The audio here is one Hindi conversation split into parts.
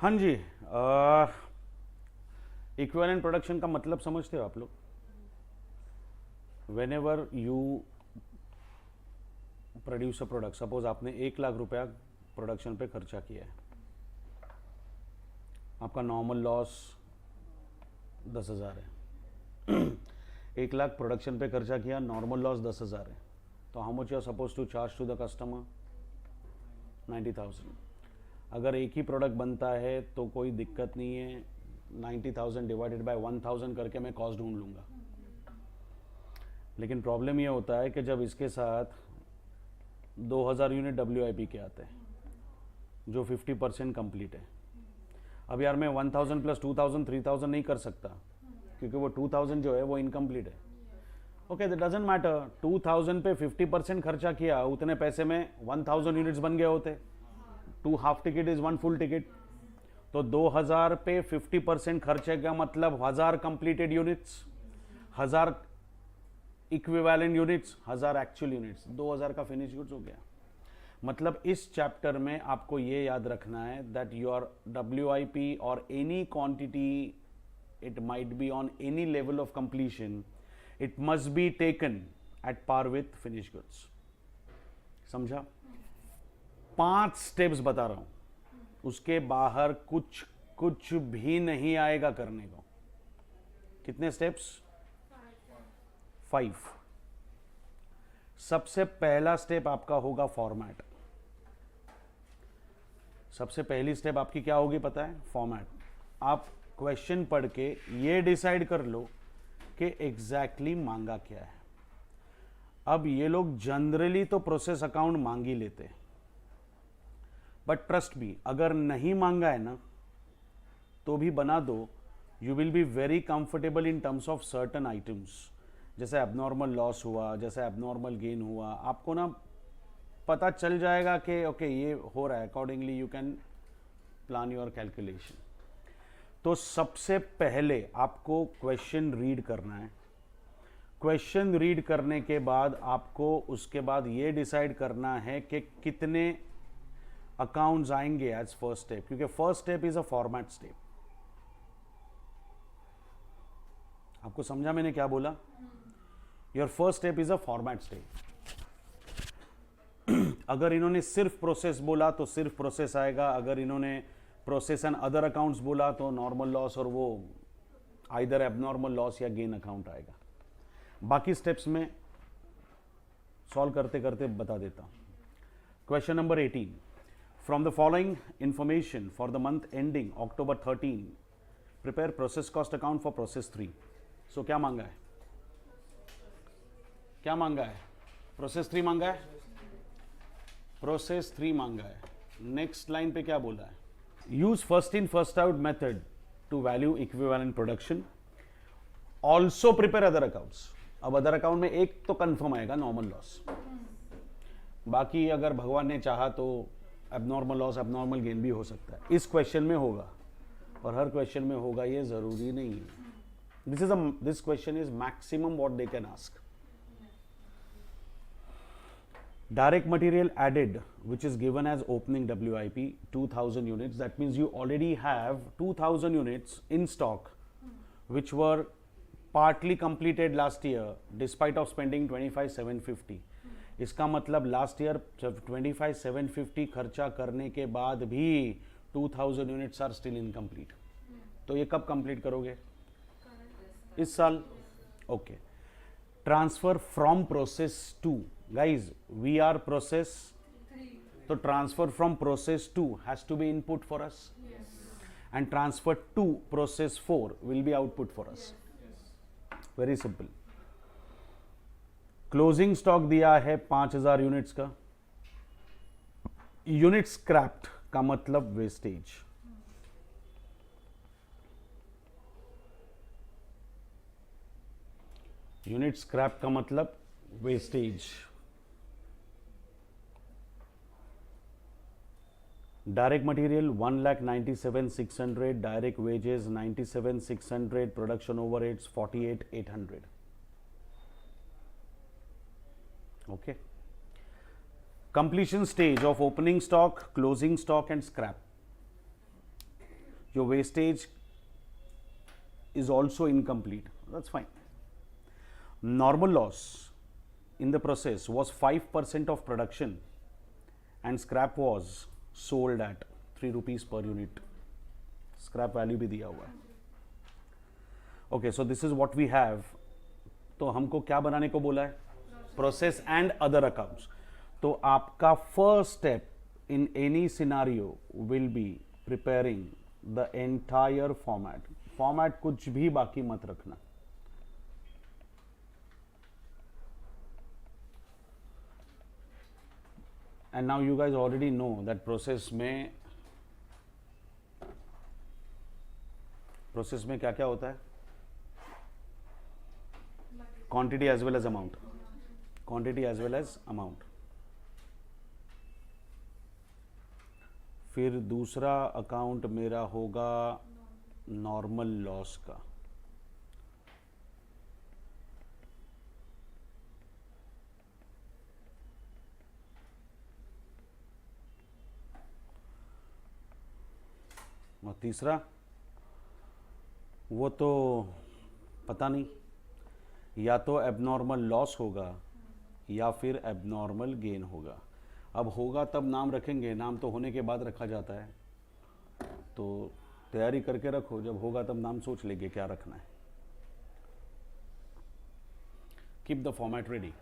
हाँ जी। इक्विवेलेंट प्रोडक्शन का मतलब समझते हो आप लोग? When ever you produce a product, suppose आपने 1 लाख रुपया प्रोडक्शन पे खर्चा किया है, आपका नॉर्मल लॉस 10,000 है। 1 लाख प्रोडक्शन पे खर्चा किया, नॉर्मल लॉस 10,000 है, तो how much you are suppose to charge to the customer? 90,000। अगर एक ही प्रोडक्ट बनता है तो कोई दिक्कत नहीं है, 90,000 डिवाइडेड बाय 1,000 करके मैं कॉस्ट ढूंढ लूँगा। लेकिन प्रॉब्लम ये होता है कि जब इसके साथ 2,000 यूनिट WIP के आते हैं जो 50% कंप्लीट है। अब यार मैं 1,000 प्लस 2,000 3,000 नहीं कर सकता, क्योंकि वो 2,000 जो है वो इनकम्प्लीट है। Okay, that doesn't matter. 2,000 पे 50% खर्चा किया, उतने पैसे में 1,000 यूनिट्स बन गए होते। 2 half ticket is 1 full ticket. तो 2,000 पे 50% खर्चे का मतलब 1,000 completed units, 1,000 equivalent units, 1,000 actual units, 2,000 का फिनिश गुड्स हो गया। मतलब इस चैप्टर में आपको ये याद रखना है दैट योर WIP और any quantity, it might be on any level of completion, it must be taken at par with finish goods. समझा? 5 स्टेप्स बता रहा हूं, उसके बाहर कुछ भी नहीं आएगा करने को। कितने स्टेप्स? 5। सबसे पहला स्टेप आपका होगा फॉर्मेट। सबसे पहली स्टेप आपकी क्या होगी पता है? फॉर्मेट। आप क्वेश्चन पढ़ के ये डिसाइड कर लो कि एग्जैक्टली मांगा क्या है। अब ये लोग जनरली तो प्रोसेस अकाउंट मांग ही लेते हैं, बट ट्रस्ट मी, अगर नहीं मांगा है ना तो भी बना दो। You will be very comfortable in terms of certain items, जैसे एबनॉर्मल लॉस हुआ, जैसे एबनॉर्मल गेन हुआ, आपको ना पता चल जाएगा कि ओके ये हो रहा है। Accordingly you can plan your calculation. तो सबसे पहले आपको क्वेश्चन रीड करना है। क्वेश्चन रीड करने के बाद आपको उसके बाद ये डिसाइड करना है कि कितने अकाउंट्स आएंगे एज फर्स्ट स्टेप, क्योंकि first step is a format step. आपको समझा मैंने क्या बोला? Your first step is a format step. अगर इन्होंने सिर्फ प्रोसेस बोला तो सिर्फ प्रोसेस आएगा, अगर इन्होंने प्रोसेस एंड अदर अकाउंट्स बोला तो नॉर्मल लॉस और वो आइदर एबनॉर्मल लॉस या गेन अकाउंट आएगा। बाकी स्टेप्स में सॉल्व करते करते बता देता हूं। Question number 18, from the following information for the month ending October 13 prepare process cost account for process 3। सो क्या मांगा है? क्या मांगा है? प्रोसेस 3 मांगा है। प्रोसेस 3 मांगा है। नेक्स्ट लाइन पे क्या बोला है? Use first in first out method to value equivalent production, also prepare other accounts. अब अदर अकाउंट में एक तो कंफर्म आएगा नॉर्मल लॉस, बाकी अगर भगवान ने चाहा तो एबनॉर्मल लॉस एबनॉर्मल गेन भी हो सकता है। इस क्वेश्चन में होगा, और हर क्वेश्चन में होगा ये जरूरी नहीं है। This question is maximum what they can ask. Direct material added, which is given as opening WIP 2,000 units. That means you already have 2,000 units in stock, which were partly completed last year, despite of spending 25,750. इसका मतलब लास्ट ईयर 25,750 खर्चा करने के बाद भी 2,000 यूनिट्स आर स्टिल इनकम्प्लीट। तो ये कब कंप्लीट करोगे? इस साल। Okay. Transfer from process to, guys we are process, तो transfer from process 2 has to be input for us, and transfer to process 4 will be output for us. Very simple. Closing stock दिया है 5,000 यूनिट्स का। यूनिट स्क्रैप्ड का मतलब वेस्टेज। यूनिट स्क्रैप का मतलब wastage. Direct material 1,97,600, direct wages 97,600, production overheads 48,800। Okay. Completion stage of opening stock, closing stock and scrap. your wastage is also incomplete. That's fine. Normal loss in the process was 5% of production and scrap was sold at 3 rupees per unit. Scrap value भी दिया हुआ है. Okay, so this is what we have. तो हमको क्या बनाने को बोला है? Process and other accounts. तो आपका first step in any scenario will be preparing the entire format. Format कुछ भी बाकी मत रखना. And now you guys already know that process में क्या क्या होता है? Quantity as well as amount. Quantity as well as amount. फिर दूसरा अकाउंट मेरा होगा नॉर्मल लॉस का. और तीसरा वो तो पता नहीं, या तो एबनॉर्मल लॉस होगा या फिर एबनॉर्मल गेन होगा. अब होगा तब नाम रखेंगे, नाम तो होने के बाद रखा जाता है, तो तैयारी करके रखो, जब होगा तब नाम सोच लेंगे क्या रखना है. Keep the format ready.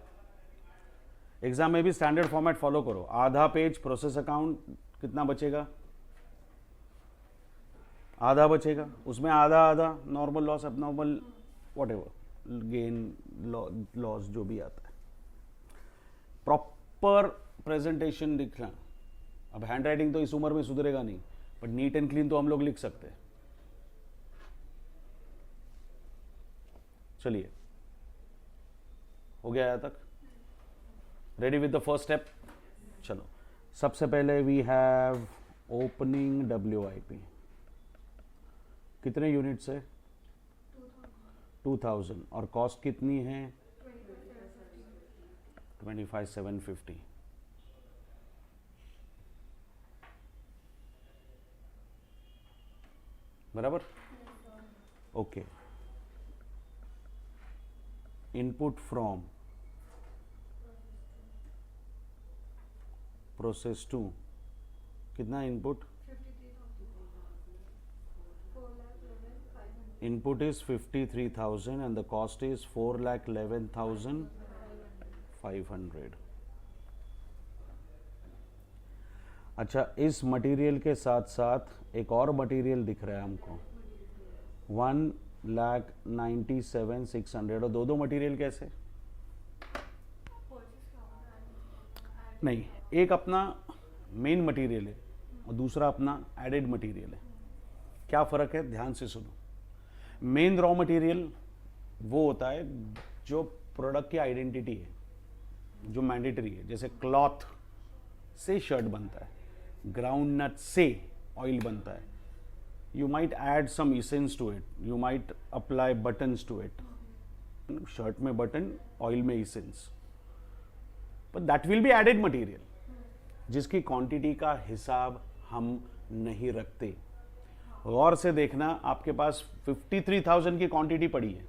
Exam में भी स्टैंडर्ड फॉर्मेट फॉलो करो. आधा पेज प्रोसेस अकाउंट, कितना बचेगा? आधा बचेगा. उसमें आधा आधा normal loss, abnormal, whatever, gain, loss जो भी आता है. प्रॉपर प्रेजेंटेशन लिखना. अब हैंड राइटिंग तो इस उम्र में सुधरेगा नहीं, बट नीट एंड क्लीन तो हम लोग लिख सकते हैं. चलिए, हो गया यहाँ तक? Ready with the first step? चलो, सबसे पहले वी हैव ओपनिंग WIP. कितने यूनिट्स है? 2000. और कॉस्ट कितनी है? 25,750. बराबर? ओके. इनपुट फ्रॉम प्रोसेस 2 कितना input? Input is 53,000 and the cost is 4,11,500. अच्छा, इस मटेरियल के साथ साथ एक और मटेरियल दिख रहा है हमको, 1,97,600. और दो मटेरियल कैसे? नहीं, एक अपना मेन मटेरियल है और दूसरा अपना एडेड मटेरियल है. क्या फ़र्क है? ध्यान से सुनो. मेन रॉ मटेरियल वो होता है जो प्रोडक्ट की आइडेंटिटी है, जो मैंडेटरी है. जैसे क्लॉथ से शर्ट बनता है, ग्राउंड नट से ऑयल बनता है. You might add some essence to it, you might apply buttons to it. Shirt में बटन, ऑयल में essence, but that will be added material जिसकी क्वांटिटी का हिसाब हम नहीं रखते. गौर से देखना, आपके पास 53,000 की क्वांटिटी पड़ी है,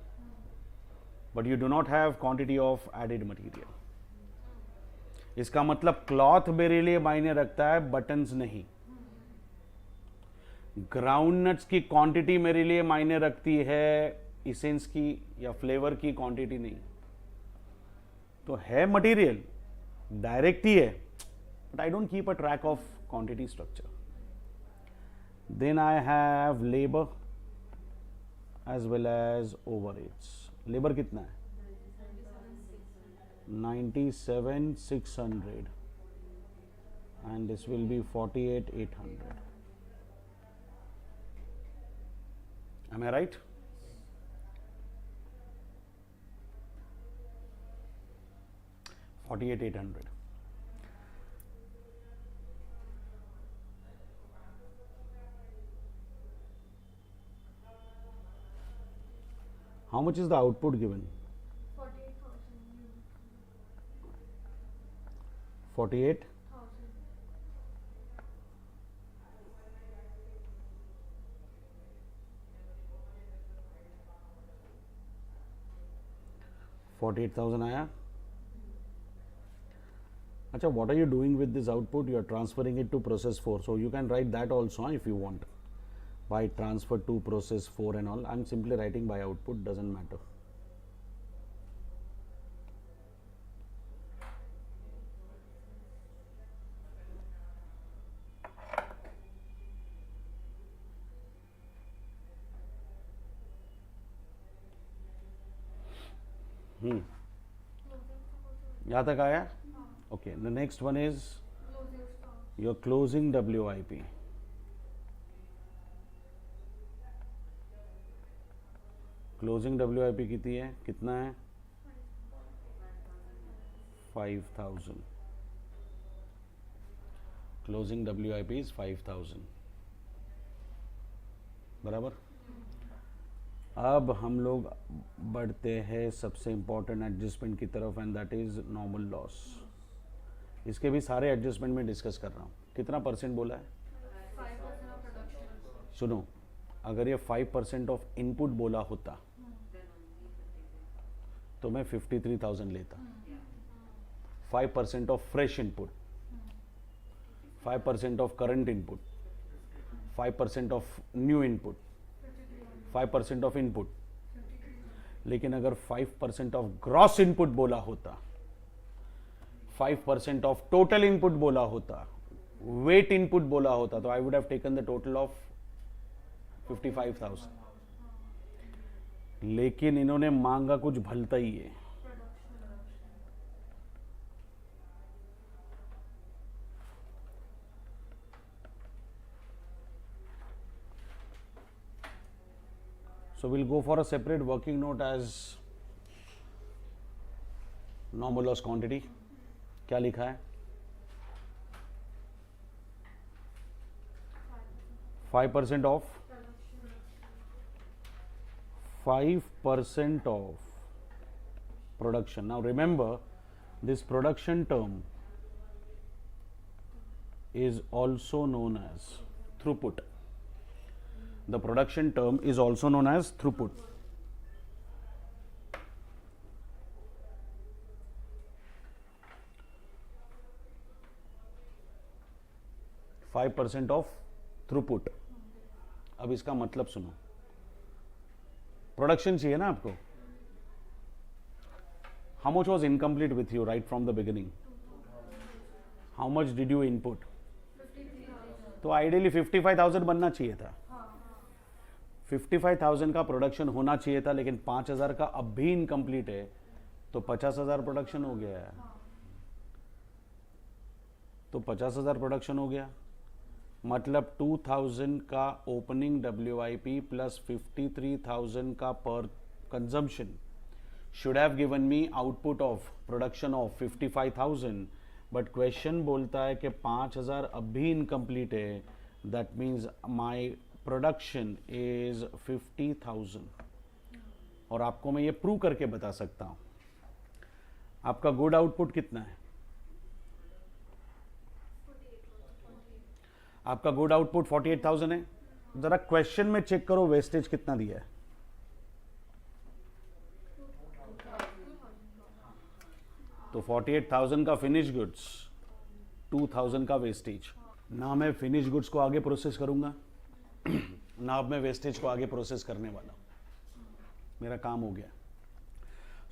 but you do not have quantity of added material. इसका मतलब क्लॉथ मेरे लिए मायने रखता है, बटन्स नहीं. ग्राउंड नट्स की क्वांटिटी मेरे लिए मायने रखती है, इसेंस की या फ्लेवर की क्वांटिटी नहीं. तो है मटेरियल, डायरेक्ट ही है, but I don't keep a track of quantity structure. Then I have labor as well as overheads. Labor कितना है? 97,600 and this will be 48,800. Am I right? $48,800. How much is the output given? 48,000. 48,000 आया. अच्छा, what are you doing with this output? You are transferring it to process 4. So you can write that also if you want. By transfer to process 4 and all. I'm simply writing by output, doesn't matter. यहाँ तक आया? Okay, the next one is your closing WIP. Closing WIP कितनी है? कितना है? 5,000. Closing WIP is 5,000. बराबर. अब हम लोग बढ़ते हैं सबसे इम्पोर्टेंट एडजस्टमेंट की तरफ, and that is normal loss. इसके भी सारे एडजस्टमेंट में डिस्कस कर रहा हूँ. कितना परसेंट बोला है? 5%. सुनो, अगर ये 5% ऑफ इनपुट बोला होता तो मैं 53,000 लेता. 5% of fresh input, 5% of current input, 5% of new input, 5% of input. लेकिन अगर 5% ऑफ ग्रॉस इनपुट बोला होता, 5% ऑफ टोटल इनपुट बोला होता, वेट इनपुट बोला होता, तो आई would have taken the total of 55,000. लेकिन इन्होंने मांगा कुछ भलता ही है. So we'll go for a separate working note as normal loss quantity. क्या लिखा है? 5% of 5% of production. Now remember, this production term is also known as throughput. The production term is also known as throughput. Five % of throughput. अब इसका मतलब सुनो. प्रोडक्शन चाहिए ना आपको. How much was incomplete with you right from the beginning? How much did you input? तो आइडियली 55,000 बनना चाहिए था. 55,000 का प्रोडक्शन होना चाहिए था, लेकिन 5,000 का अब भी इनकम्प्लीट है, तो 50,000 प्रोडक्शन हो गया है. तो 50,000 प्रोडक्शन हो गया, मतलब 2,000 का ओपनिंग WIP प्लस 53,000 का पर consumption should have given me output of production of 55,000. But question बोलता है कि 5,000 अब भी इनकम्प्लीट है. That means my production is 50,000. और आपको मैं ये प्रूव करके बता सकता हूँ. आपका गुड आउटपुट कितना है? आपका गुड आउटपुट 48,000 है. जरा क्वेश्चन में चेक करो वेस्टेज कितना दिया है. तो 48,000 का फिनिश गुड्स, 2,000 का वेस्टेज. ना मैं फिनिश गुड्स को आगे प्रोसेस करूंगा, ना अब मैं वेस्टेज को आगे प्रोसेस करने वाला हूं. मेरा काम हो गया.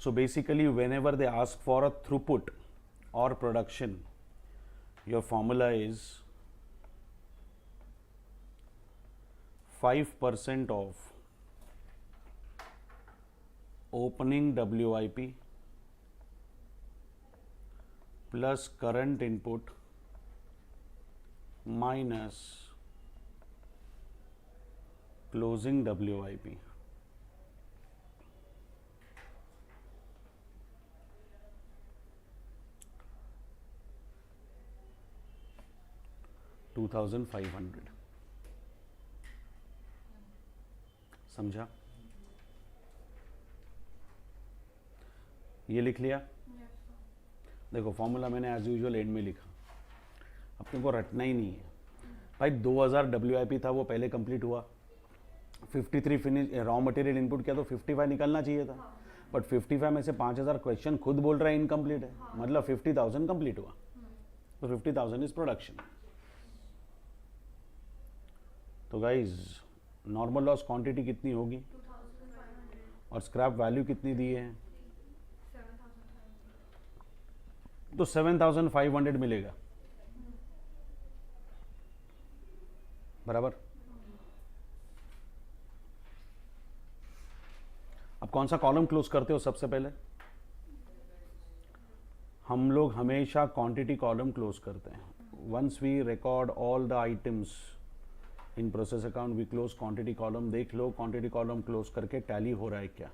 So basically whenever they ask for a throughput और production, your formula is 5% of opening WIP plus current input minus closing WIP. $2,500. समझा? ये लिख लिया. देखो फॉर्मूला मैंने एज यूजुअल एंड में लिखा. अपने को रटना ही नहीं है भाई. 2,000 WIP था, वो पहले कंप्लीट हुआ. 53 फिनिश रॉ मटेरियल इनपुट किया तो 55 निकलना चाहिए था. बट 55 में से 5000 क्वेश्चन खुद बोल रहा है इनकम्प्लीट है, मतलब 50,000 कंप्लीट हुआ, तो 50,000 इज प्रोडक्शन। तो गाइज नॉर्मल लॉस क्वांटिटी कितनी होगी और स्क्रैप वैल्यू कितनी दी है, तो 7,500 मिलेगा, बराबर। अब कौन सा कॉलम क्लोज करते हो सबसे पहले? हम लोग हमेशा क्वांटिटी कॉलम क्लोज करते हैं। Once we record all the items in process account we close quantity column. देख लो क्वांटिटी कॉलम क्लोज करके टैली हो रहा है क्या।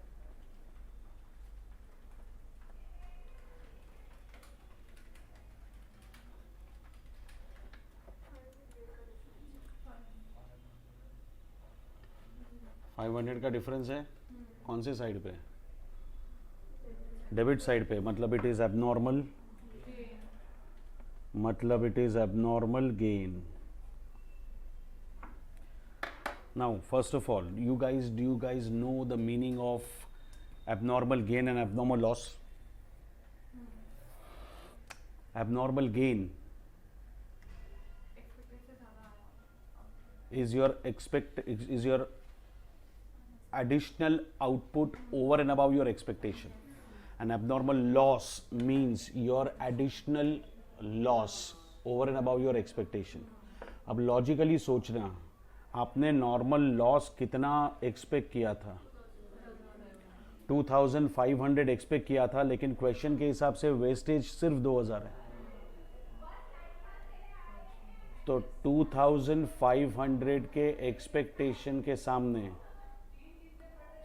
$500 का डिफरेंस है, कौन से साइड पे? डेबिट साइड पे, मतलब इट इज एबनॉर्मल, मतलब it is abnormal gain. Now first of all do you guys know the meaning of abnormal gain and abnormal loss? Abnormal gain is your additional output over and above your expectation, and abnormal loss means your additional loss over and above your expectation. अब लॉजिकली सोचना, आपने नॉर्मल लॉस कितना एक्सपेक्ट किया था? 2500 एक्सपेक्ट किया था, लेकिन क्वेश्चन के हिसाब से वेस्टेज सिर्फ 2000 है, तो 2500 के एक्सपेक्टेशन के सामने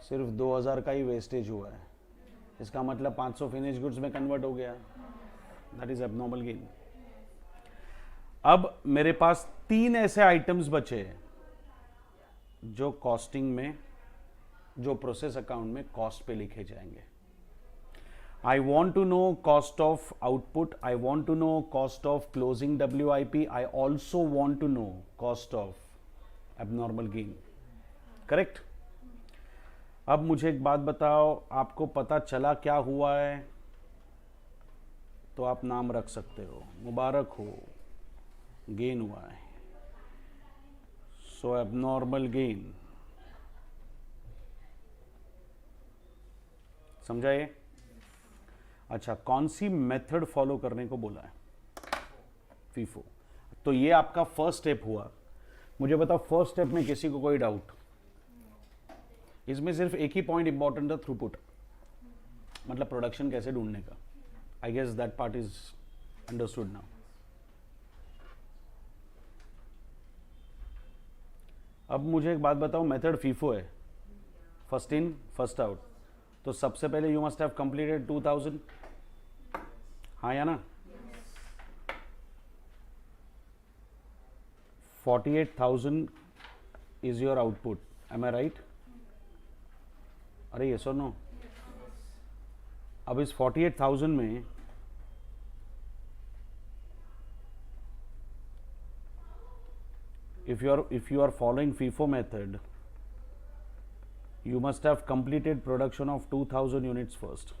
सिर्फ 2000 का ही वेस्टेज हुआ है। इसका मतलब 500 फिनिश गुड्स में कन्वर्ट हो गया। That is abnormal gain. अब मेरे पास 3 ऐसे आइटम्स बचे हैं जो कॉस्टिंग में, जो प्रोसेस अकाउंट में कॉस्ट पे लिखे जाएंगे। I want to know cost of output, I want to know cost of closing WIP, I also want to know cost of abnormal gain. Correct. अब मुझे एक बात बताओ, आपको पता चला क्या हुआ है, तो आप नाम रख सकते हो, मुबारक हो, गेन हुआ है। सो एबनॉर्मल गेन, समझा ये? अच्छा, कौन सी मेथड फॉलो करने को बोला है? फीफो। तो ये आपका फर्स्ट स्टेप हुआ। मुझे बताओ फर्स्ट स्टेप में किसी को कोई डाउट? इसमें सिर्फ एक ही पॉइंट इंपॉर्टेंट था, थ्रूपुट, मतलब प्रोडक्शन कैसे ढूंढने का। I guess that part is understood now. अब मुझे एक बात बताओ, मेथड फीफो है, फर्स्ट इन फर्स्ट आउट, तो सबसे पहले यू मस्ट हैव कंप्लीटेड 2000, हाँ या ना? 48,000 is your output, am I right? अरे ये सो नो। अब इस 48,000 में if you are following FIFO method, you must have completed production of 2000 units first.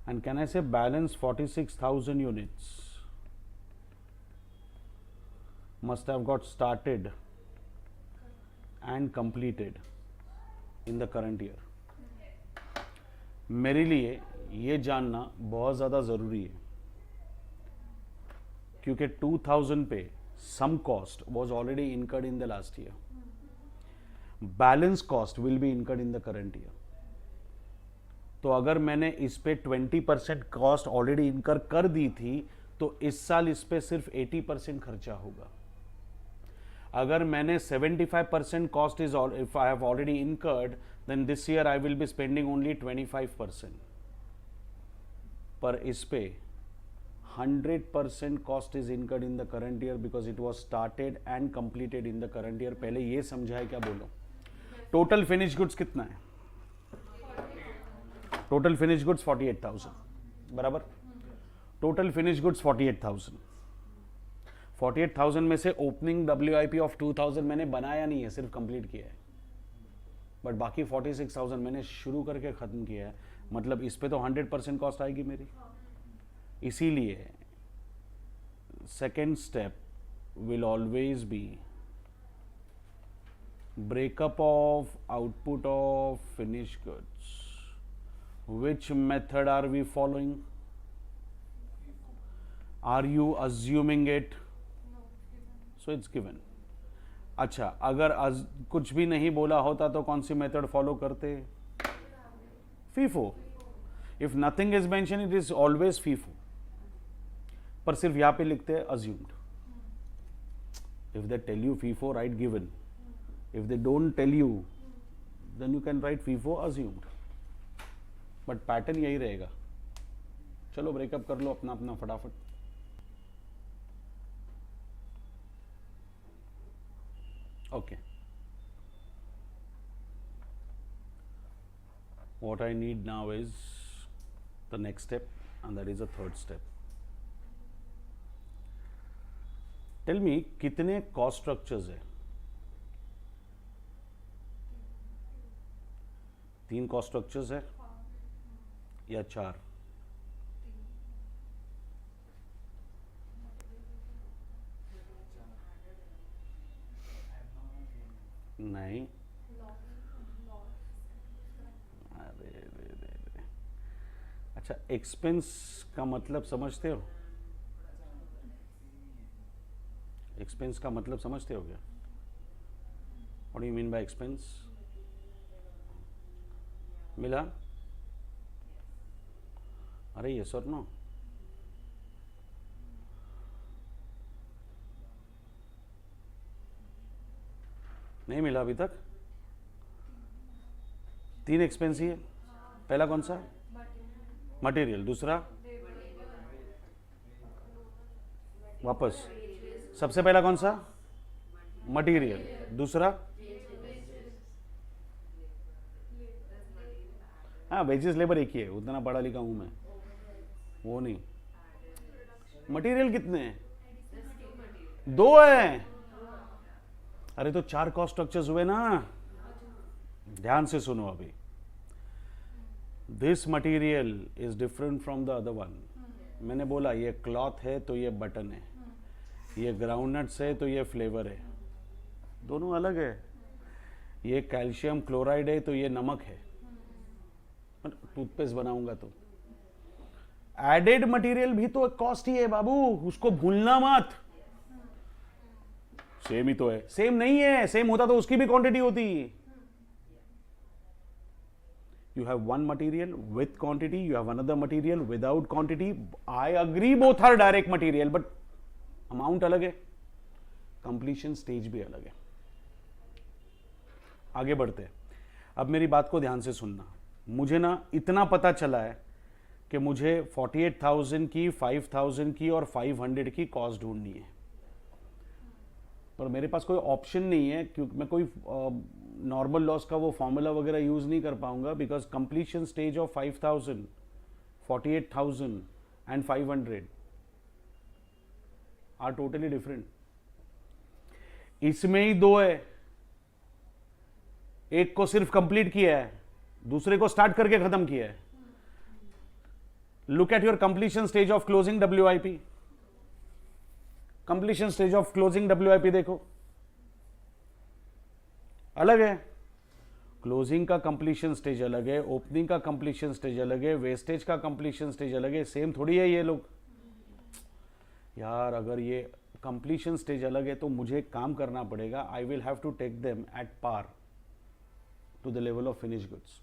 And can I say balance 46,000 units must have got started and completed in the current year. मेरे लिए ये जानना बहुत ज़्यादा ज़रूरी है, क्योंकि 2000 पे some cost was already incurred in the last year. Balance cost will be incurred in the current year. तो अगर मैंने इस पे 20% कॉस्ट ऑलरेडी इनकर कर दी थी, तो इस साल इस पे सिर्फ 80% खर्चा होगा। अगर मैंने 75% cost is, if I have already incurred, then this year I will be spending only 25%। पर इस पे 100% cost is incurred in the current year because it was started and completed in the current year. पहले ये समझा है क्या? बोलो टोटल फिनिश गुड्स कितना है? टोटल फिनिश गुड्स 48,000, बराबर। Total finish goods 48,000। 48,000 में से ओपनिंग WIP ऑफ 2000 मैंने बनाया नहीं है, सिर्फ कंप्लीट किया है। बट बाकी 46,000 मैंने शुरू करके ख़त्म किया है, मतलब इस पे तो 100% कॉस्ट आएगी मेरी। इसीलिए second step will always B breakup of output of finished goods. Which method are we following? Are you assuming it? So it's given. अच्छा, अगर कुछ भी नहीं बोला होता तो कौन सी मेथड फॉलो करते? FIFO. If nothing is mentioned, it is always FIFO. पर सिर्फ यहाँ पे लिखते हैं assumed. If they tell you FIFO, write given. If they don't tell you, then you can write FIFO assumed. But pattern यही रहेगा। चलो ब्रेकअप कर लो अपना अपना फटाफट। Okay. What I need now is the next step, and that is the third step. Tell me कितने cost structures है? 3 कॉस्ट स्ट्रक्चर्स है या 4? नहीं, अरे अच्छा, एक्सपेंस का मतलब समझते हो? एक्सपेंस का मतलब समझते हो क्या? What do you mean bye expense? मिला? अरे ये सर नो, नहीं मिला अभी तक? 3 एक्सपेंस ही है। पहला कौन सा? मटेरियल। दूसरा? वापस सबसे पहला कौन सा? मटेरियल। दूसरा? हाँ, वेजेस लेबर एक ही है, उतना पढ़ा लिखा हूं मैं, वो नहीं। मटेरियल कितने हैं? 2 हैं। अरे तो 4 कॉस्ट स्ट्रक्चर्स हुए ना। ध्यान से सुनो अभी। This material is different from the other one. मैंने बोला ये क्लॉथ है तो ये बटन है, ये ग्राउंडनट्स है तो ये फ्लेवर है, दोनों अलग है। ये कैल्शियम क्लोराइड है तो ये नमक है, टूथपेस्ट बनाऊंगा तो। एडेड मटेरियल भी तो कॉस्ट ही है बाबू, उसको भूलना मत। सेम ही तो है। सेम नहीं है, सेम होता तो उसकी भी क्वांटिटी होती। You have one material with quantity, you have another material without quantity. I agree both are direct material, but amount अलग है, कंप्लीशन स्टेज भी अलग है। आगे बढ़ते हैं। अब मेरी बात को ध्यान से सुनना। मुझे ना इतना पता चला है कि मुझे 48,000 की, 5,000 की और 500 की कॉस्ट ढूंढनी है, पर मेरे पास कोई ऑप्शन नहीं है, क्योंकि मैं कोई नॉर्मल लॉस का वो फॉर्मूला वगैरह यूज नहीं कर पाऊंगा, because completion stage of 5,000, 48,000 and 500 are totally different. इसमें ही 2 है, एक को सिर्फ कंप्लीट किया है, दूसरे को स्टार्ट करके खत्म किया है। Look at your completion stage of closing WIP। Completion stage of closing WIP देखो, अलग है। क्लोजिंग का कंप्लीशन स्टेज अलग है, ओपनिंग का कंप्लीशन स्टेज अलग है, वेस्टेज का कंप्लीशन स्टेज अलग है। सेम थोड़ी है ये लोग यार। अगर ये कंप्लीशन स्टेज अलग है तो मुझे काम करना पड़ेगा। I will have to take them at par to the level of finish goods.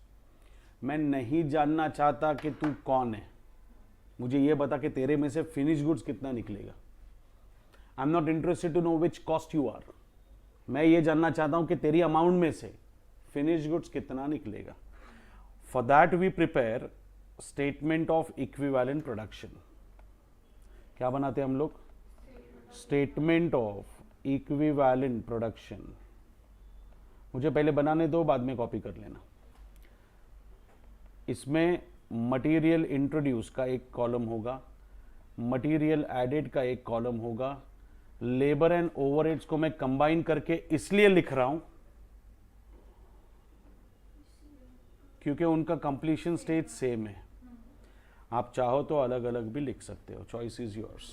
मैं नहीं जानना चाहता कि तू कौन है, मुझे ये बता कि तेरे में से फिनिश गुड्स कितना निकलेगा। I am not interested to know which cost you are. मैं ये जानना चाहता हूं कि तेरी अमाउंट में से फिनिश गुड्स कितना निकलेगा। For that we prepare statement of equivalent production. क्या बनाते हैं हम लोग? Statement of equivalent production. मुझे पहले बनाने दो, बाद में कॉपी कर लेना। इसमें मटेरियल इंट्रोड्यूस का एक कॉलम होगा, मटेरियल एडेड का एक कॉलम होगा। लेबर एंड ओवरहेड्स को मैं कंबाइन करके इसलिए लिख रहा हूं क्योंकि उनका कंप्लीशन स्टेज सेम है। आप चाहो तो अलग अलग भी लिख सकते हो, चॉइस इज योर्स।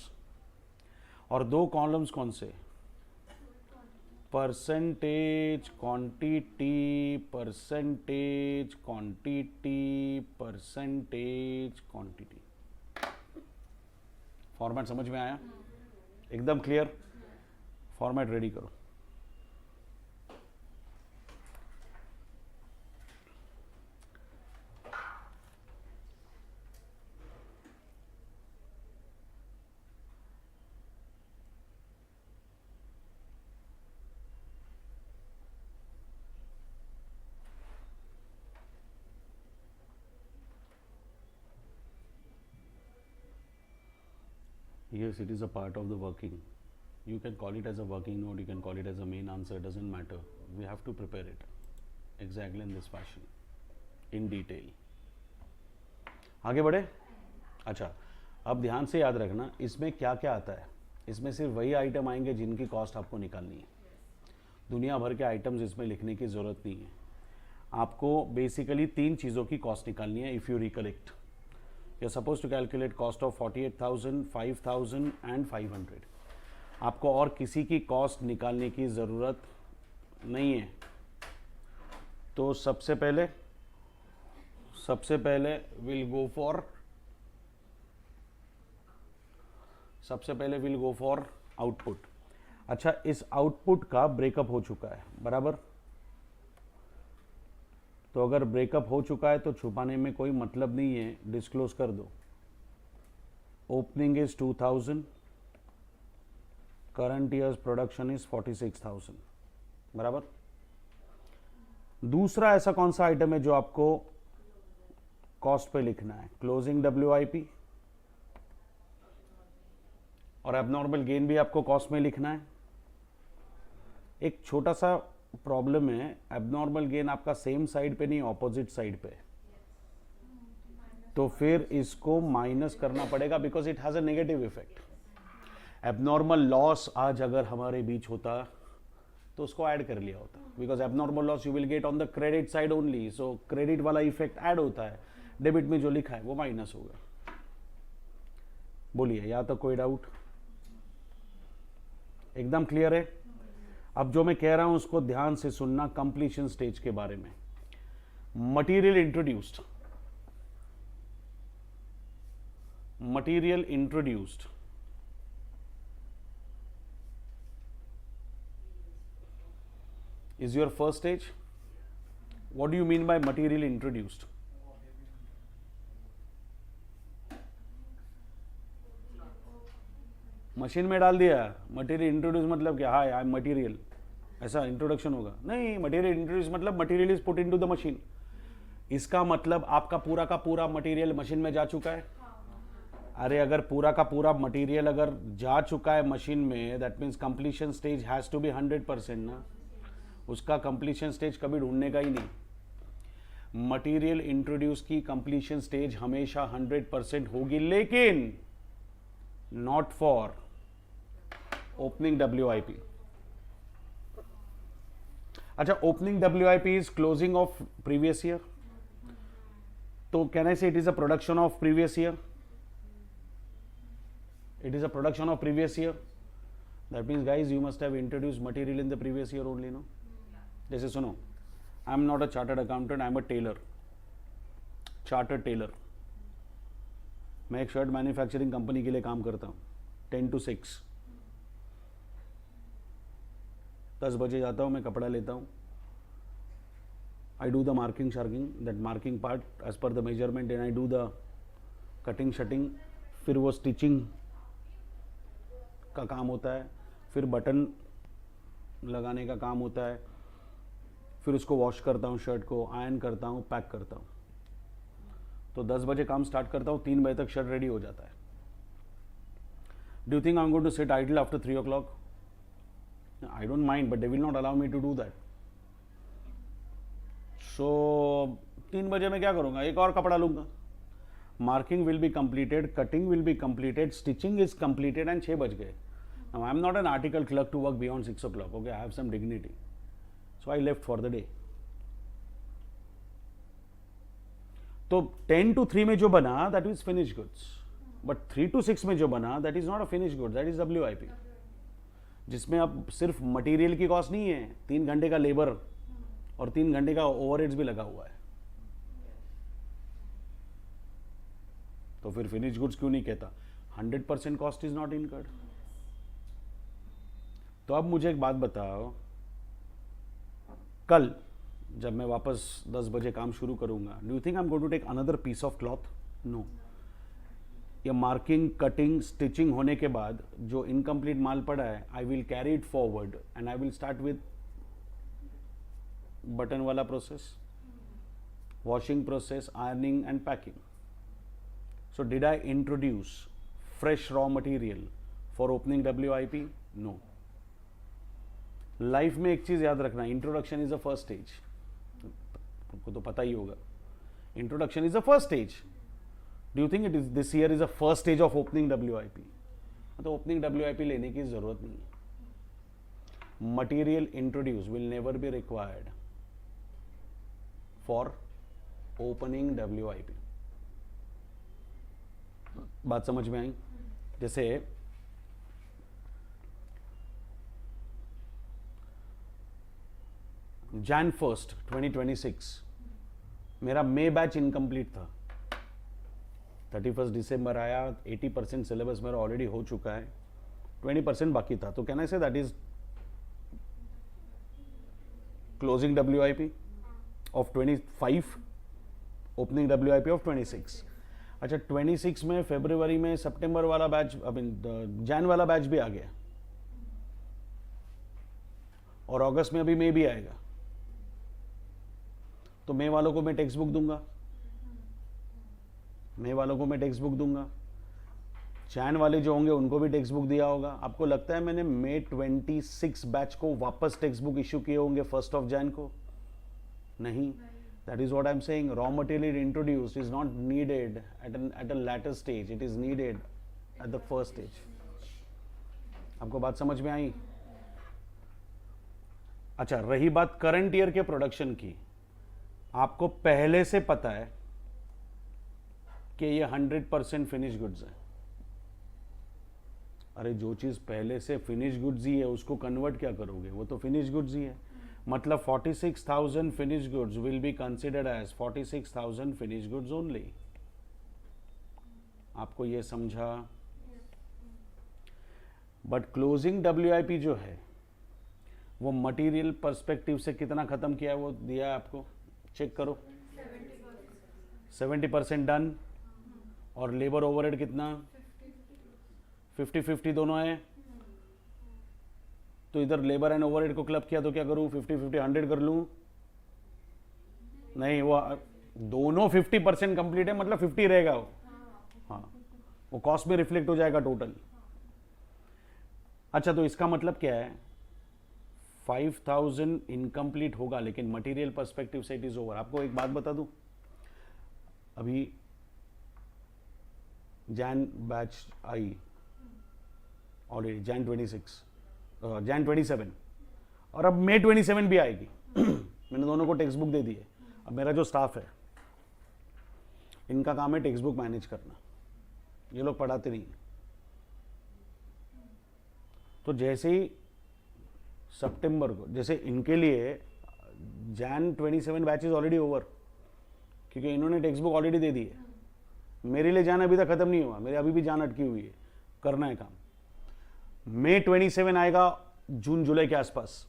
और दो कॉलम्स कौन से? Percentage quantity, percentage quantity, percentage quantity. Format समझ में आया? एकदम क्लियर। फॉर्मेट रेडी करो। Yes, it is a part of the working. You can call it as a working note, you can call it as a main answer, doesn't matter. We have to prepare it exactly in this fashion, in detail. आगे बढ़े? अच्छा, अब ध्यान से याद रखना इसमें क्या क्या आता है। इसमें सिर्फ वही आइटम आएंगे जिनकी कॉस्ट आपको निकालनी है। दुनिया भर के आइटम्स इसमें लिखने की ज़रूरत नहीं है। आपको बेसिकली 3 चीज़ों की कॉस्ट निकालनी है। If you recollect, you are suppose to calculate cost of 48,000, 5,000 and 500। आपको और किसी की कॉस्ट निकालने की ज़रूरत नहीं है। तो सबसे पहले विल गो फॉर आउटपुट। अच्छा, इस आउटपुट का ब्रेकअप हो चुका है, बराबर। तो अगर ब्रेकअप हो चुका है तो छुपाने में कोई मतलब नहीं है, डिस्क्लोज कर दो। Opening is 2000, current years production is 46,000, बराबर। दूसरा ऐसा कौन सा आइटम है जो आपको कॉस्ट पे लिखना है? क्लोजिंग WIP और एबनॉर्मल गेन भी आपको कॉस्ट में लिखना है। एक छोटा सा प्रॉब्लम है, एबनॉर्मल गेन आपका सेम साइड पे नहीं, ऑपोजिट साइड पे। तो फिर इसको माइनस करना पड़ेगा because it has a negative effect. Abnormal loss आज अगर हमारे बीच होता तो उसको ऐड कर लिया होता, because abnormal loss you will get on the credit side only. So credit वाला इफेक्ट ऐड होता है, डेबिट में जो लिखा है वो माइनस होगा। बोलिए, या तो कोई डाउट? एकदम क्लियर है? अब जो मैं कह रहा हूं उसको ध्यान से सुनना। कंप्लीशन स्टेज के बारे में, material introduced, is your first stage. What do you mean by material introduced? Machine में डाल दिया। मटेरियल इंट्रोड्यूस मतलब क्या? हाय आई एम मटेरियल, ऐसा इंट्रोडक्शन होगा? नहीं, मटेरियल इंट्रोड्यूस मतलब material is put into the machine. इसका मतलब आपका पूरा का पूरा मटेरियल मशीन में जा चुका है। अरे अगर पूरा का पूरा मटेरियल अगर जा चुका है मशीन में, that means completion stage has to be 100% ना। उसका कंप्लीशन स्टेज कभी ढूंढने का ही नहीं। मटेरियल इंट्रोड्यूस की कंप्लीशन स्टेज हमेशा 100% होगी, लेकिन नॉट फॉर ओपनिंग WIP। अच्छा, opening WIP is closing of previous year. तो कैन आई से it is a production of previous year? It is a production of previous year. That means guys you must have introduced material in the previous year only, no? जैसे सुनो, I am not a chartered accountant, I am a tailor, chartered tailor. मैं एक शर्ट मैन्युफैक्चरिंग कंपनी के लिए काम करता हूँ 10 to 6। 10 बजे जाता हूँ, मैं कपड़ा लेता हूँ, I do the marking sharking, that marking part as per the measurement, and I do the cutting shutting, फिर वो स्टिचिंग का काम होता है, फिर बटन लगाने का काम होता है, फिर उसको वॉश करता हूँ, शर्ट को आयरन करता हूँ, पैक करता हूँ। तो 10 बजे काम स्टार्ट करता हूँ, 3 बजे तक शर्ट रेडी हो जाता है। Do you think I am going to sit idle after 3 o'clock? I don't mind, but they will not allow me to do that. So 3 बजे मैं क्या करूँगा? एक और कपड़ा लूँगा। Marking will be completed, cutting will be completed, stitching is completed and 6 बज गए। Now I am not an article clerk to work beyond 6 o'clock. Okay, I have some dignity, so I left for the day. तो 10 to 3 में जो बना that is finish goods, but 3 to 6 में जो बना that is not a finish good, that is WIP, जिसमें अब सिर्फ मटेरियल की कॉस्ट नहीं है, 3 घंटे का लेबर और 3 घंटे का ओवरहेड्स भी लगा हुआ है। तो फिर फिनिश गुड्स क्यों नहीं कहता? 100% कॉस्ट इज नॉट इनकर्ड। तो अब मुझे एक बात बताओ, कल जब मैं वापस 10 बजे काम शुरू करूंगा, do you think I am going to take another piece of cloth? No. ये मार्किंग, कटिंग, स्टिचिंग होने के बाद जो इनकम्प्लीट माल पड़ा है, I will carry it forward and I will start with button वाला process, washing process, ironing and packing. So did I introduce fresh raw material for opening WIP? No. Life में एक चीज याद रखना, introduction is a first stage. आपको तो पता ही होगा, introduction is a first stage. Do you think it is this year is a first stage of opening WIP? तो ओपनिंग WIP लेने की जरूरत नहीं है। Material introduce will never be required for opening WIP। बात समझ में आई? जैसे Jan 1st 2026 मेरा मे बैच इनकम्प्लीट था। 31 दिसंबर आया, 80% सिलेबस मेरा ऑलरेडी हो चुका है, 20% बाकी था। तो can I say that is closing WIP of 25, opening WIP of 26। अच्छा, 26 में, फरवरी में सितंबर वाला बैच, अब जैन वाला बैच भी आ गया और अगस्त में अभी मई भी आएगा। तो मई वालों को मैं टेक्स्ट बुक दूंगा, मई वालों को मैं टेक्स्ट बुक दूंगा, जैन वाले जो होंगे उनको भी टेक्स्ट बुक दिया होगा। आपको लगता है मैंने मई 26 बैच को वापस टेक्स्ट बुक इश्यू किए होंगे 1st of Jan को? नहीं। That is what I am saying. Raw material introduced is not needed at a later stage. It is needed at the first stage. आपको बात समझ में आई? अच्छा, रही बात करंट ईयर के प्रोडक्शन की, आपको पहले से पता है कि ये 100% फिनिश गुड्स है। अरे जो चीज पहले से फिनिश गुड्स ही है उसको कन्वर्ट क्या करोगे? वो तो फिनिश गुड्स ही है। मतलब 46,000 finished goods will be considered as 46,000 finished goods only. आपको ये समझा? बट क्लोजिंग WIP जो है वो मटेरियल पर्सपेक्टिव से कितना खत्म किया है वो दिया है आपको, चेक करो। 70% डन। और लेबर ओवरहेड कितना? 50-50 दोनों है। तो इधर लेबर एंड ओवरहेड को क्लब किया तो क्या करूं? 50-50 100 कर लूं? नहीं, वो दोनों 50% कंप्लीट है, मतलब 50 रहेगा वो। हाँ, वो कॉस्ट में रिफ्लेक्ट हो जाएगा टोटल। अच्छा, तो इसका मतलब क्या है? 5,000 इनकम्प्लीट होगा, लेकिन मटेरियल पर्सपेक्टिव से इट इज ओवर। आपको एक बात बता दूं, अभी Jain batch I already, Jain 27 और अब मई 27 भी आएगी। मैंने दोनों को टेक्स्ट बुक दे दी है। अब मेरा जो स्टाफ है इनका काम है टेक्स्ट बुक मैनेज करना, ये लोग पढ़ाते नहीं। तो जैसे ही सितंबर को, जैसे इनके लिए Jain 27 batch is already over, क्योंकि इन्होंने टेक्स्ट बुक ऑलरेडी दे दी है। मेरे लिए जान अभी तक खत्म नहीं हुआ, मेरे अभी भी जान अटकी हुई है, करना है काम। मई 27 आएगा जून जुलाई के आसपास,